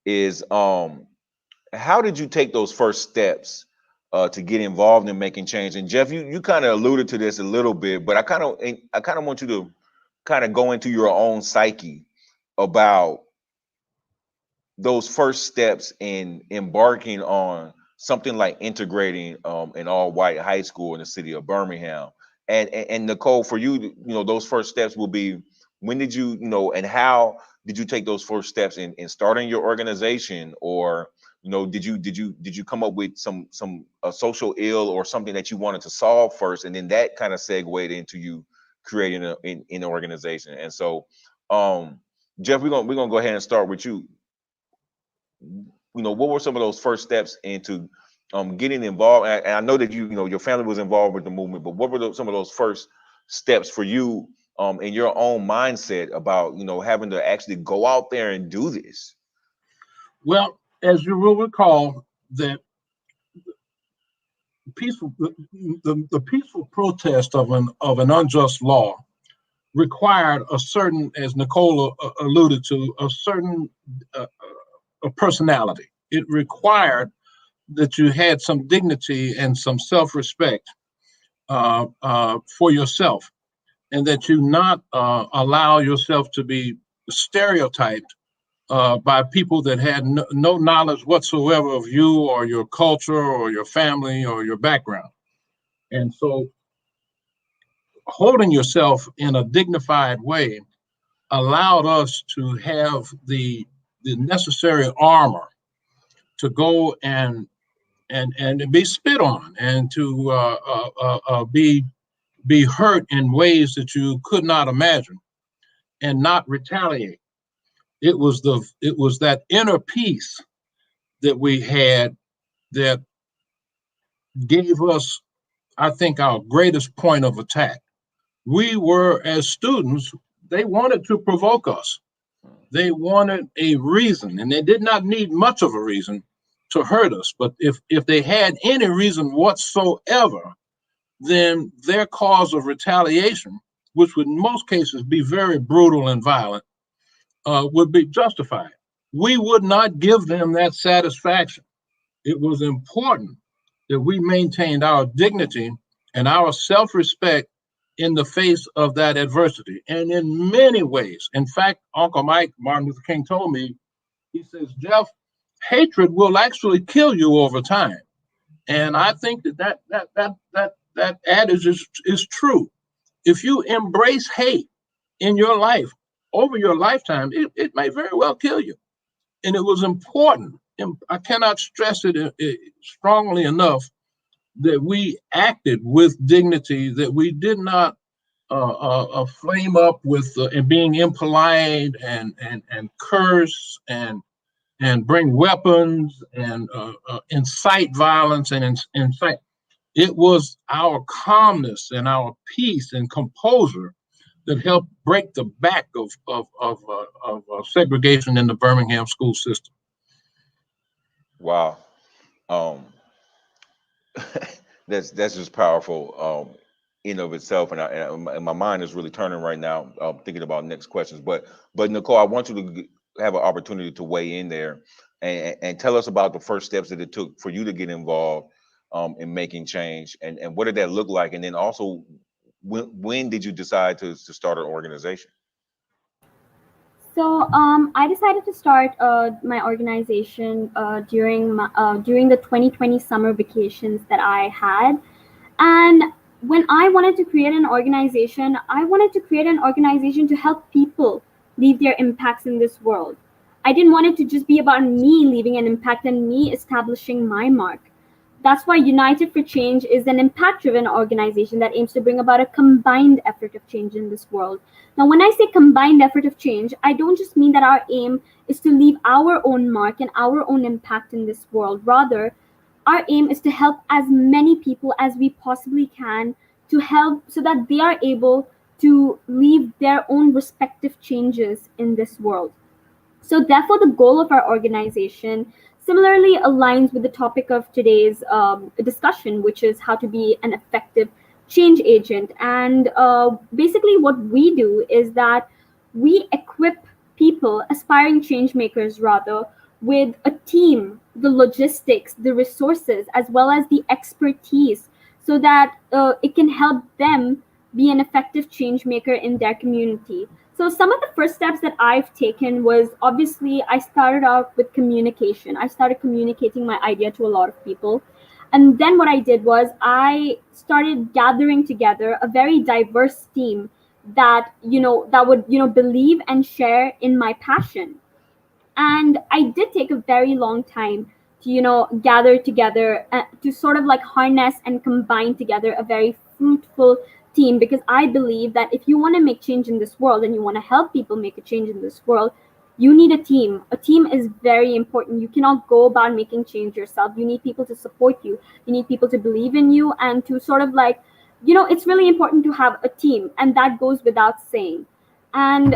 is how did you take those first steps to get involved in making change? And Jeff, you kind of alluded to this a little bit, but I kind of want you to kind of go into your own psyche about those first steps in embarking on something like integrating an all-white high school in the city of Birmingham. And Nicole, for you, those first steps will be, when did you, and how did you take those first steps in starting your organization? Or, did you come up with some social ill or something that you wanted to solve first, and then that kind of segued into you creating an organization? And so, Jeff, we're gonna go ahead and start with you. What were some of those first steps into getting involved? And I know that your family was involved with the movement, but what were some of those first steps for you in your own mindset about having to actually go out there and do this? Well, as you will recall, that the peaceful protest of an unjust law required a certain, as Nicole alluded to, a certain a personality. It required that you had some dignity and some self-respect for yourself, and that you not allow yourself to be stereotyped by people that had no knowledge whatsoever of you or your culture or your family or your background. And so holding yourself in a dignified way allowed us to have the necessary armor to go and be spit on, and to be be hurt in ways that you could not imagine and not retaliate. It was that inner peace that we had that gave us, I think, our greatest point of attack. We were, as students, they wanted to provoke us. They wanted a reason, and they did not need much of a reason to hurt us. But if they had any reason whatsoever, then their cause of retaliation, which would in most cases be very brutal and violent, would be justified. We would not give them that satisfaction. It was important that we maintained our dignity and our self-respect in the face of that adversity. And in many ways, in fact, Uncle Mike, Martin Luther King, told me, he says, Jeff, hatred will actually kill you over time. And I think that adage is true. If you embrace hate in your life over your lifetime, it may very well kill you. And it was important, and I cannot stress it strongly enough, that we acted with dignity, that we did not flame up with and being impolite and curse and bring weapons and incite violence and incite. It was our calmness and our peace and composure that helped break the back of segregation in the Birmingham school system. Wow. That's just powerful in of itself, and my mind is really turning right now, thinking about next questions. But Nicole, I want you to have an opportunity to weigh in there and tell us about the first steps that it took for you to get involved in making change, and what did that look like, and then also when did you decide to start an organization? So I decided to start my organization during the 2020 summer vacations that I had. And when I wanted to create an organization, I wanted to create an organization to help people leave their impacts in this world. I didn't want it to just be about me leaving an impact and me establishing my mark. That's why United for Change is an impact-driven organization that aims to bring about a combined effort of change in this world. Now, when I say combined effort of change, I don't just mean that our aim is to leave our own mark and our own impact in this world. Rather, our aim is to help as many people as we possibly can, to help so that they are able to leave their own respective changes in this world. So therefore, the goal of our organization similarly aligns with the topic of today's discussion, which is how to be an effective change agent. And basically what we do is that we equip people, aspiring change makers rather, with a team, the logistics, the resources, as well as the expertise, so that it can help them be an effective change maker in their community. So some of the first steps that I've taken was, obviously, I started out with communication. I started communicating my idea to a lot of people. And then what I did was I started gathering together a very diverse team that would believe and share in my passion. And I did take a very long time to gather together, to sort of like harness and combine together a very fruitful team, because I believe that if you want to make change in this world and you want to help people make a change in this world, you need a team. A team is very important. You cannot go about making change yourself. You need people to support you. You need people to believe in you, and to sort of like, it's really important to have a team, and that goes without saying. And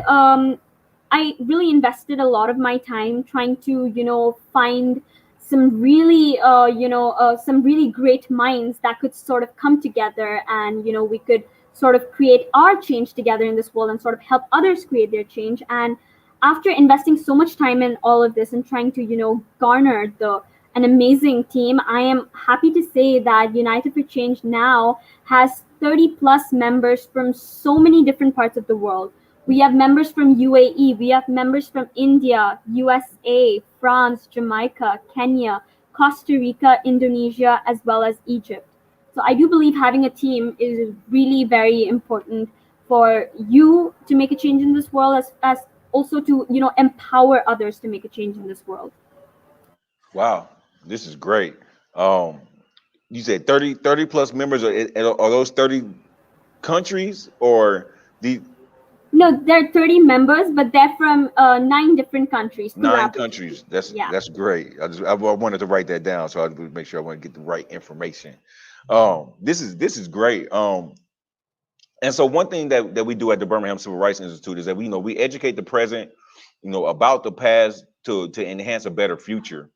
I really invested a lot of my time trying to find some really some really great minds that could sort of come together, and we could sort of create our change together in this world and sort of help others create their change. And after investing so much time in all of this and trying to garner an amazing team, I am happy to say that United for Change now has 30 plus members from so many different parts of the world. We have members from UAE, we have members from India, USA, France, Jamaica, Kenya, Costa Rica, Indonesia, as well as Egypt. So I do believe having a team is really very important for you to make a change in this world, as also to empower others to make a change in this world. Wow, this is great. You said 30 plus members. Are those 30 countries or the No, there are 30 members, but they're from 9 different countries nine throughout the world. countries? Yeah. That's great. I wanted to write that down, so I would make sure I want to get the right information. This is great. And so one thing that we do at the Birmingham Civil Rights Institute is that we educate the present, about the past to enhance a better future.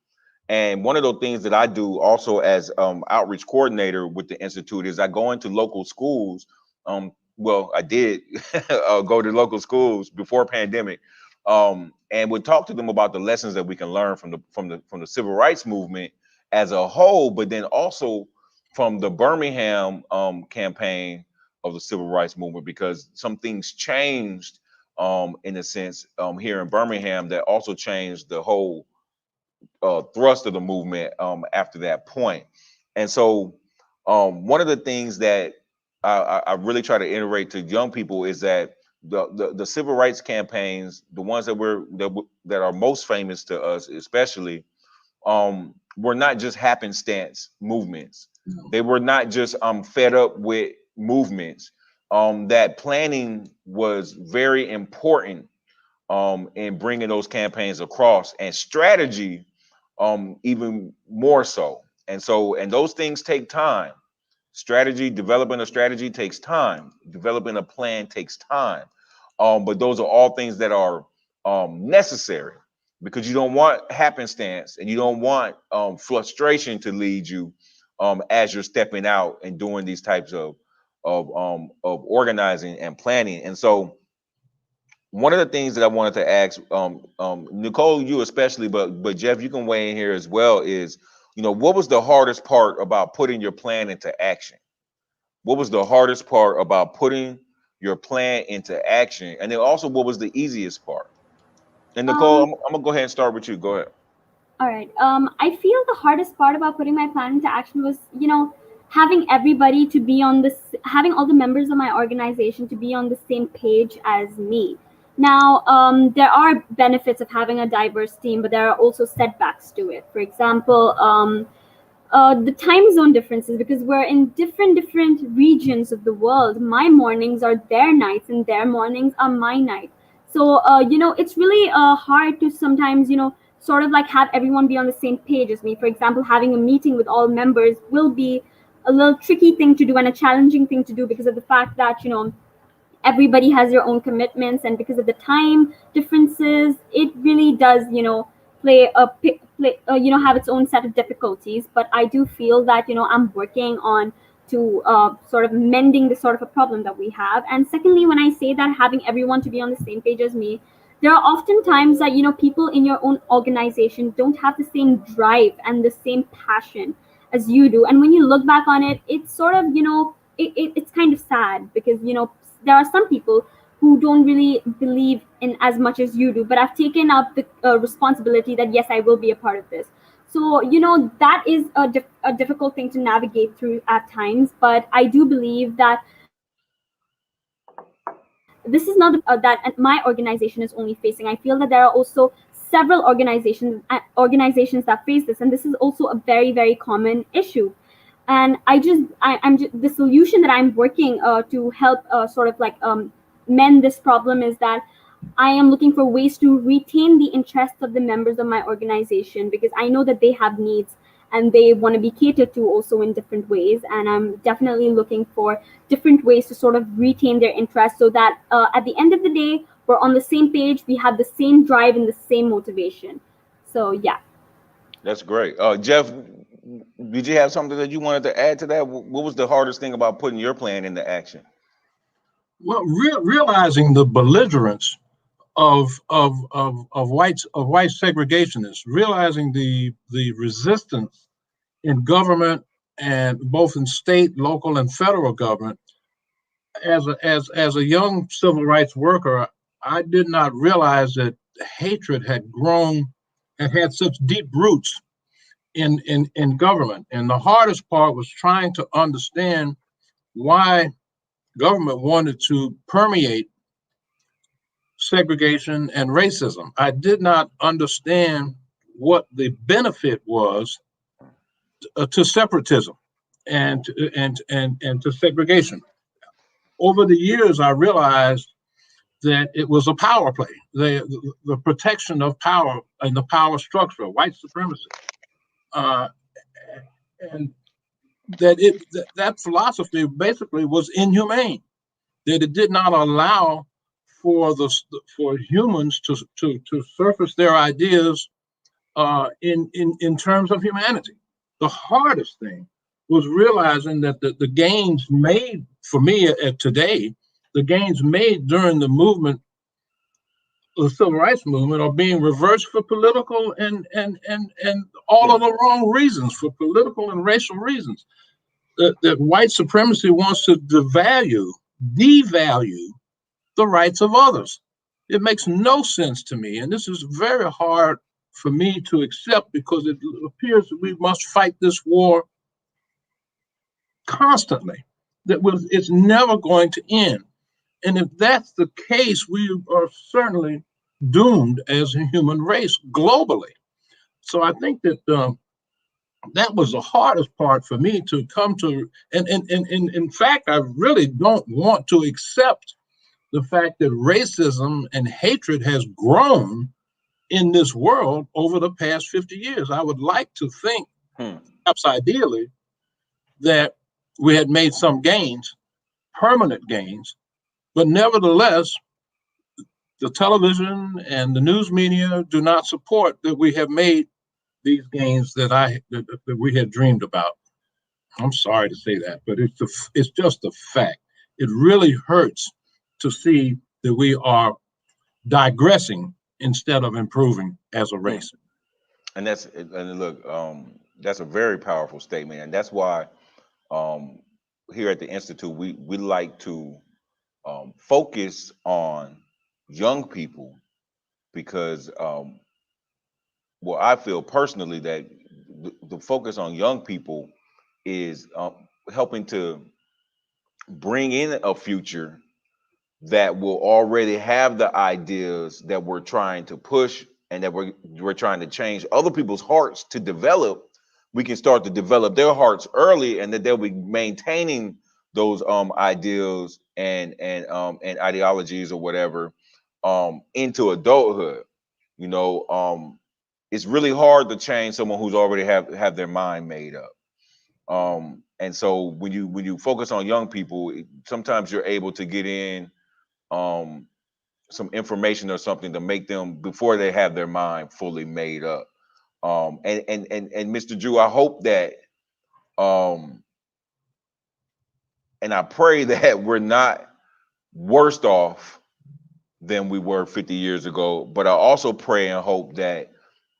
And one of those things that I do also as outreach coordinator with the institute is I go into local schools. Well, I did go to local schools before pandemic, and would talk to them about the lessons that we can learn from the civil rights movement as a whole, but then also from the Birmingham campaign of the civil rights movement, because some things changed in a sense here in Birmingham that also changed the whole thrust of the movement after that point. And so one of the things that I really try to iterate to young people is that the civil rights campaigns, the ones that are most famous to us, especially, were not just happenstance movements. They were not just fed up with movements. That planning was very important in bringing those campaigns across, and strategy even more so. And those things take time. Developing a strategy takes time. Developing a plan takes time. But those are all things that are necessary, because you don't want happenstance and you don't want frustration to lead you as you're stepping out and doing these types of organizing and planning. And so one of the things that I wanted to ask Nicole, you especially, but Jeff, you can weigh in here as well, is what was the hardest part about putting your plan into action? What was the hardest part about putting your plan into action? And then also, what was the easiest part? And Nicole, I'm gonna go ahead and start with you. Go ahead. All right. I feel the hardest part about putting my plan into action was, having everybody to be on this, having all the members of my organization to be on the same page as me. Now, there are benefits of having a diverse team, but there are also setbacks to it. For example, the time zone differences, because we're in different regions of the world. My mornings are their nights and their mornings are my night. So, it's really hard to sometimes, sort of like have everyone be on the same page as me. For example, having a meeting with all members will be a little tricky thing to do and a challenging thing to do because of the fact that, everybody has their own commitments, and because of the time differences, it really does, have its own set of difficulties. But I do feel that, I'm working on to sort of mending the sort of a problem that we have. And secondly, when I say that having everyone to be on the same page as me, there are often times that, people in your own organization don't have the same drive and the same passion as you do. And when you look back on it, it's sort of, it's kind of sad because, there are some people who don't really believe in as much as you do, but I've taken up the responsibility that, yes, I will be a part of this. So, that is a difficult thing to navigate through at times, but I do believe that this is not that my organization is only facing. I feel that there are also several organizations that face this, and this is also a very, very common issue. And I'm just the solution that I'm working to help sort of like mend this problem is that I am looking for ways to retain the interests of the members of my organization, because I know that they have needs and they want to be catered to also in different ways. And I'm definitely looking for different ways to sort of retain their interest so that at the end of the day, we're on the same page, we have the same drive and the same motivation. So, yeah. That's great. Jeff, did you have something that you wanted to add to that? What was the hardest thing about putting your plan into action? Well, realizing the belligerence of white segregationists, realizing the resistance in government, and both in state, local, and federal government. As a young civil rights worker, I did not realize that hatred had grown and had such deep roots in government. And the hardest part was trying to understand why government wanted to permeate segregation and racism. I did not understand what the benefit was to separatism and to segregation. over the years, I realized that it was a power play, the protection of power and the power structure, white supremacy, and that philosophy basically was inhumane. That it did not allow for humans to surface their ideas in terms of humanity. The hardest thing was realizing that the gains made for me today, the gains made during the movement, the civil rights movement, are being reversed for political and all of the wrong reasons, for political and racial reasons. That white supremacy wants to devalue the rights of others. It makes no sense to me, and this is very hard for me to accept, because it appears that we must fight this war constantly, it's never going to end. And if that's the case, we are certainly doomed as a human race globally. So I think that that was the hardest part for me to come to. And in fact, I really don't want to accept the fact that racism and hatred has grown in this world over the past 50 years. I would like to think, perhaps ideally, that we had made some gains, permanent gains, but nevertheless, the television and the news media do not support that we have made these gains that we had dreamed about. I'm sorry to say that, but it's just a fact. It really hurts to see that we are digressing instead of improving as a race. And look, that's a very powerful statement, and that's why here at the Institute we like to focus on young people, because well, I feel personally that the focus on young people is helping to bring in a future that will already have the ideas that we're trying to push and that we're trying to change other people's hearts to develop. We can start to develop their hearts early, and that they'll be maintaining those ideals and ideologies or whatever into adulthood. You know, it's really hard to change someone who's already have their mind made up. And so when you focus on young people, sometimes you're able to get in some information or something to make them before they have their mind fully made up. And Mr. Drew, I hope that and I pray that we're not worse off than we were 50 years ago, but I also pray and hope that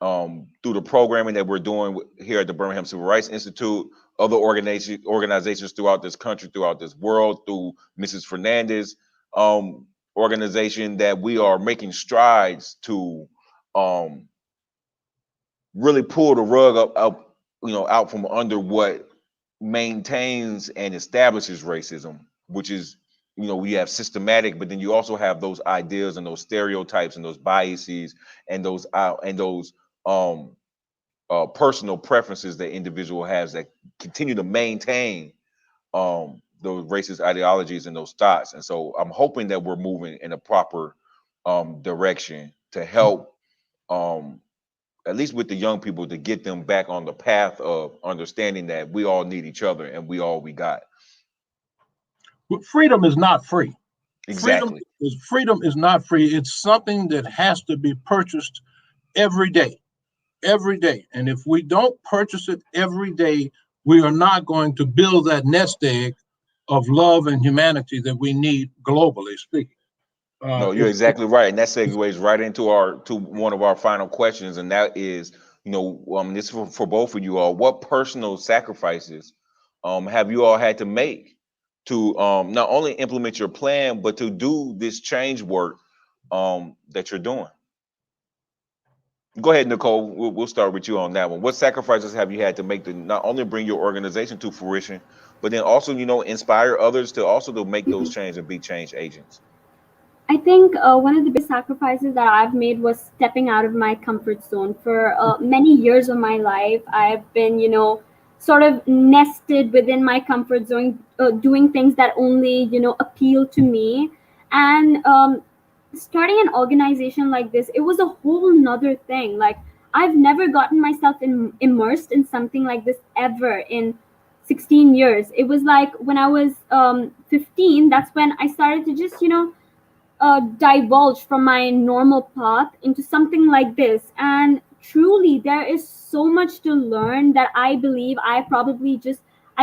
through the programming that we're doing here at the Birmingham Civil Rights Institute, other organizations throughout this country, throughout this world, through Mrs. Fernandez organization, that we are making strides to really pull the rug up, out from under what maintains and establishes racism, which is, we have systematic, but then you also have those ideas and those stereotypes and those biases and those personal preferences that individual has that continue to maintain those racist ideologies and those thoughts. And so I'm hoping that we're moving in a proper direction to help at least with the young people, to get them back on the path of understanding that we all need each other and we got. But freedom is not free. Exactly. Freedom is not free. It's something that has to be purchased every day. Every day. And if we don't purchase it every day, we are not going to build that nest egg of love and humanity that we need, globally speaking. No, you're exactly right, and that segues right into one of our final questions, and that is, this is for both of you all. What personal sacrifices have you all had to make to not only implement your plan, but to do this change work that you're doing? Go ahead, Nicole. We'll start with you on that one. What sacrifices have you had to make to not only bring your organization to fruition, but then also, inspire others to also to make those changes and be change agents? I think one of the big sacrifices that I've made was stepping out of my comfort zone. For many years of my life, I've been, sort of nested within my comfort zone, doing things that only, appeal to me. And starting an organization like this, it was a whole nother thing. Like, I've never gotten myself immersed in something like this ever in 16 years. It was like when I was 15, that's when I started to just, divulge from my normal path into something like this. And truly, there is so much to learn that I believe I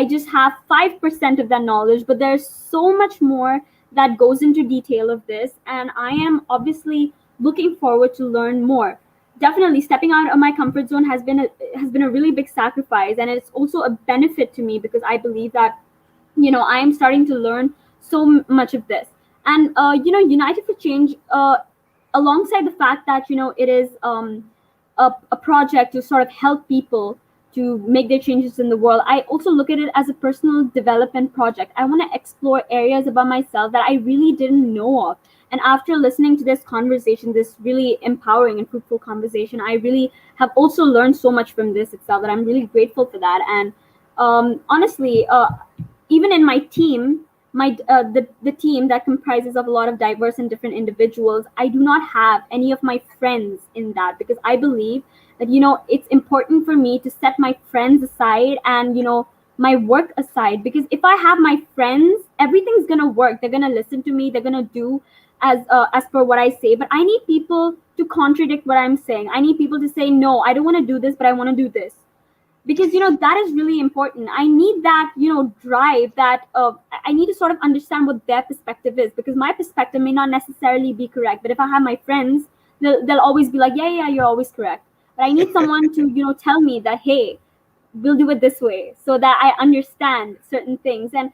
just have 5% of that knowledge, but there's so much more that goes into detail of this. And I am obviously looking forward to learn more. Definitely stepping out of my comfort zone has been a really big sacrifice, and it's also a benefit to me because I believe that I am starting to learn so much of this. And United for Change, alongside the fact that it is a project to sort of help people to make their changes in the world, I also look at it as a personal development project. I want to explore areas about myself that I really didn't know of. And after listening to this conversation, this really empowering and fruitful conversation, I really have also learned so much from this itself that I'm really grateful for that. And honestly, even in my team, the team that comprises of a lot of diverse and different individuals, I do not have any of my friends in that, because I believe that it's important for me to set my friends aside and my work aside, because if I have my friends, everything's gonna work. They're gonna listen to me. They're gonna do as per what I say. But I need people to contradict what I'm saying. I need people to say, no, I don't want to do this, but I want to do this, because that is really important. I need that drive, that I need to sort of understand what their perspective is, because my perspective may not necessarily be correct, but if I have my friends, they'll always be like, yeah, you're always correct. But I need someone to tell me that, hey, we'll do it this way, so that I understand certain things. And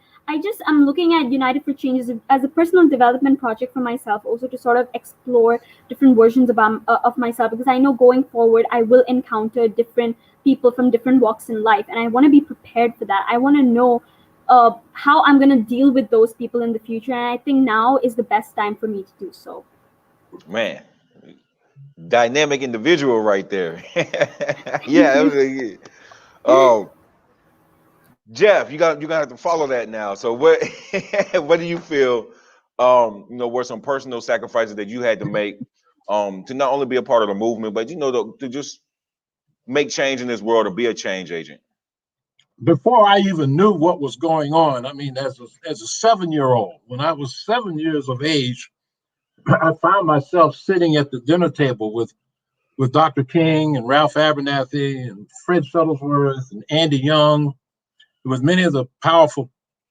I'm looking at United for Change as a personal development project for myself, also to sort of explore different versions of myself, because I know going forward I will encounter different people from different walks in life, and I want to be prepared for that. I want to know how I'm going to deal with those people in the future, and I think now is the best time for me to do so. Man, dynamic individual right there. Yeah. Jeff, you got to have to follow that now. So what what do you feel were some personal sacrifices that you had to make to not only be a part of the movement, but to just make change in this world, to be a change agent? Before I even knew what was going on, I mean, as a 7-year-old, when I was 7 years of age, I found myself sitting at the dinner table with Dr. King and Ralph Abernathy and Fred Shuttlesworth and Andy Young, with many of the powerful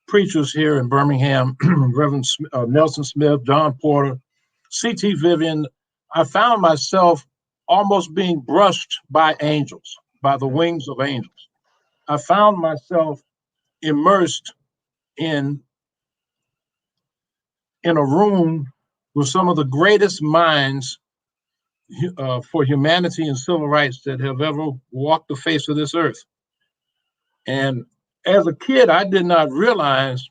preachers here in Birmingham, Reverend Nelson Smith, John Porter, C.T. Vivian. I found myself almost being brushed by angels, by the wings of angels. I found myself immersed in a room with some of the greatest minds for humanity and civil rights that have ever walked the face of this earth. And as a kid, I did not realize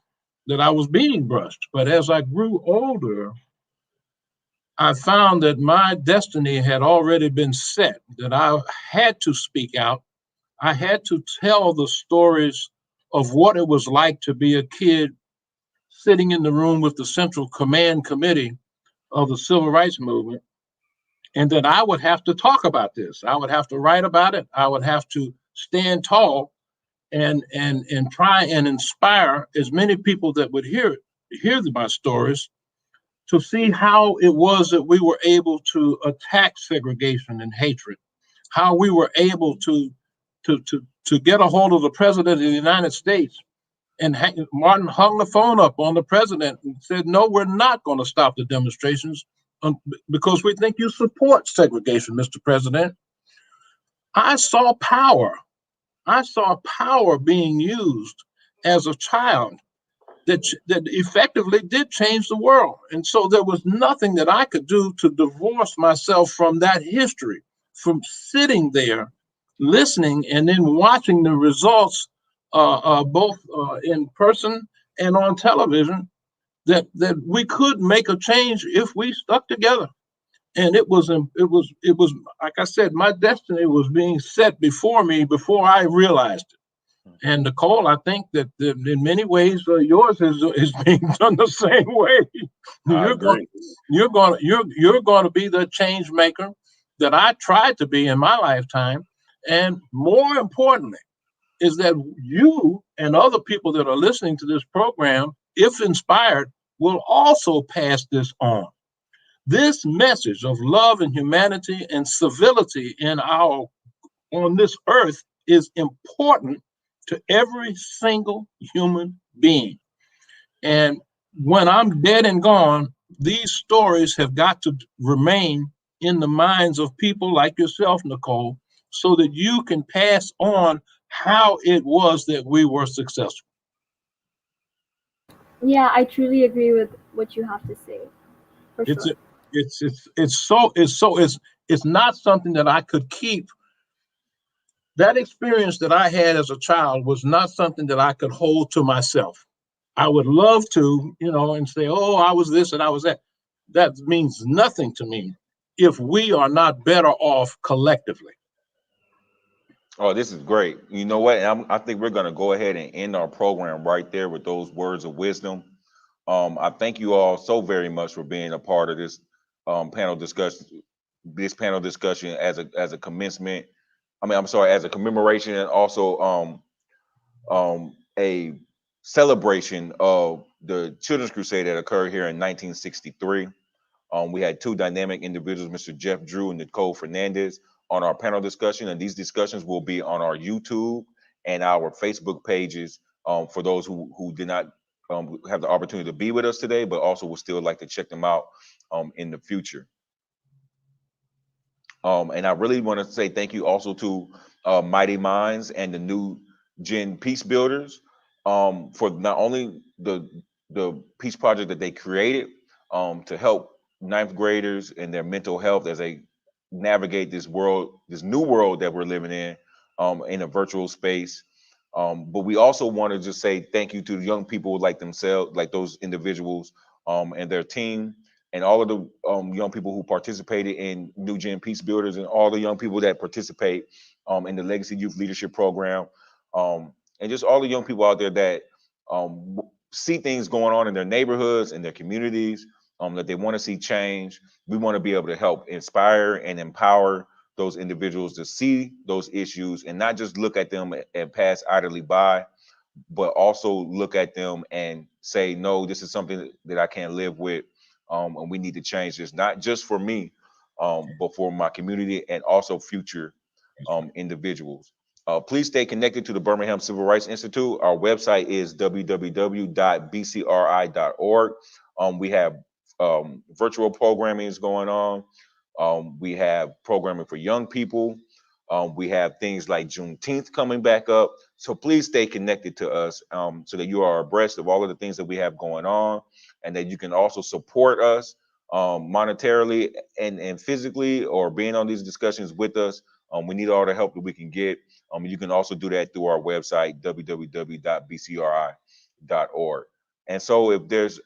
that I was being brushed. But as I grew older, I found that my destiny had already been set, that I had to speak out. I had to tell the stories of what it was like to be a kid sitting in the room with the Central Command Committee of the Civil Rights Movement, and that I would have to talk about this. I would have to write about it. I would have to stand tall and try and inspire as many people that would hear my stories, to see how it was that we were able to attack segregation and hatred, how we were able to get a hold of the President of the United States. And Martin hung the phone up on the president and said, no, we're not going to stop the demonstrations because we think you support segregation, Mr. President. I saw power. I saw power being used as a child that effectively did change the world. And so there was nothing that I could do to divorce myself from that history, from sitting there, listening, and then watching the results both in person and on television, that we could make a change if we stuck together. And it was like I said, my destiny was being set before me before I realized it. And Nicole, I think that in many ways yours is being done the same way. I agree. You're going to be the change maker that I tried to be in my lifetime, and more importantly, is that you and other people that are listening to this program, if inspired, will also pass this on. This message of love and humanity and civility on this earth is important to every single human being. And when I'm dead and gone, these stories have got to remain in the minds of people like yourself, Nicole, so that you can pass on how it was that we were successful. Yeah, I truly agree with what you have to say. For sure. It's not something that I could keep. That experience that I had as a child was not something that I could hold to myself. I would love to, and say, oh, I was this and I was that. That means nothing to me if we are not better off collectively. Oh, this is great. You know what? I think we're going to go ahead and end our program right there with those words of wisdom. I thank you all so very much for being a part of this panel discussion. This panel discussion as a commencement. As a commemoration, and also a celebration of the Children's Crusade that occurred here in 1963. We had two dynamic individuals, Mr. Jeff Drew and Nicole Fernandez, on our panel discussion, and these discussions will be on our YouTube and our Facebook pages for those who did not have the opportunity to be with us today, but also would still like to check them out in the future. And I really want to say thank you also to Mighty Minds and the New Gen Peace Builders for not only the peace project that they created to help ninth graders and their mental health as they navigate this new world that we're living in a virtual space. But we also want to just say thank you to the young people like themselves, like those individuals and their team, and all of the young people who participated in New Gen Peace Builders, and all the young people that participate in the Legacy Youth Leadership Program, and just all the young people out there that see things going on in their neighborhoods and their communities, that they want to see change. We want to be able to help inspire and empower those individuals to see those issues and not just look at them and pass idly by, but also look at them and say, no, this is something that I can't live with. And we need to change this, not just for me, but for my community and also future individuals. Please stay connected to the Birmingham Civil Rights Institute. Our website is www.bcri.org. We have virtual programming is going on. We have programming for young people. We have things like Juneteenth coming back up. So please stay connected to us so that you are abreast of all of the things that we have going on, and that you can also support us monetarily and physically, or being on these discussions with us. We need all the help that we can get. You can also do that through our website, www.bcri.org. And so if there's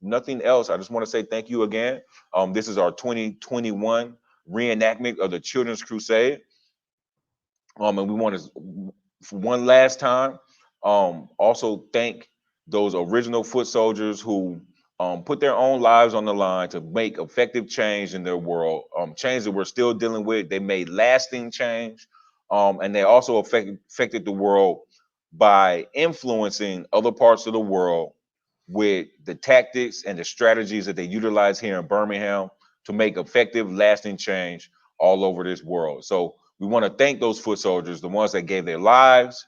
nothing else, I just want to say thank you again. This is our 2021 reenactment of the Children's Crusade. And we want to, for one last time, also thank those original foot soldiers who put their own lives on the line to make effective change in their world, change that we're still dealing with. They made lasting change, and they also affected the world by influencing other parts of the world with the tactics and the strategies that they utilize here in Birmingham to make effective, lasting change all over this world. So we want to thank those foot soldiers, the ones that gave their lives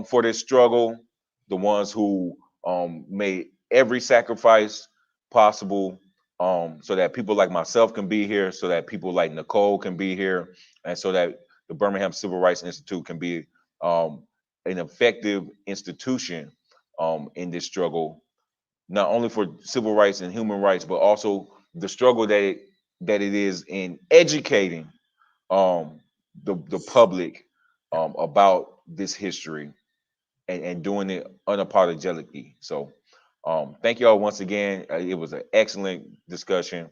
for this struggle, the ones who made every sacrifice possible so that people like myself can be here, so that people like Nicole can be here, and so that the Birmingham Civil Rights Institute can be an effective institution in this struggle, not only for civil rights and human rights, but also the struggle that it is in educating the public about this history and doing it unapologetically. So thank you all once again. It was an excellent discussion,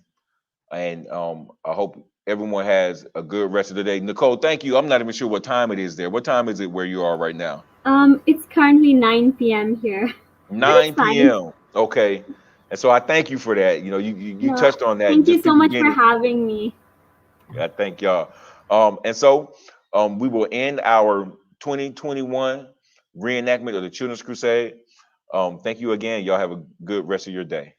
and I hope everyone has a good rest of the day. Nicole, thank you. I'm not even sure what time it is there. What time is it where you are right now? It's currently 9 p.m. here. But it's 9 fine. p.m. Okay. And so I thank you for that. You know, you No, touched on that and thank you just so people much for getting, having me. I thank y'all. And so we will end our 2021 reenactment of the Children's Crusade. Thank you again. Y'all have a good rest of your day.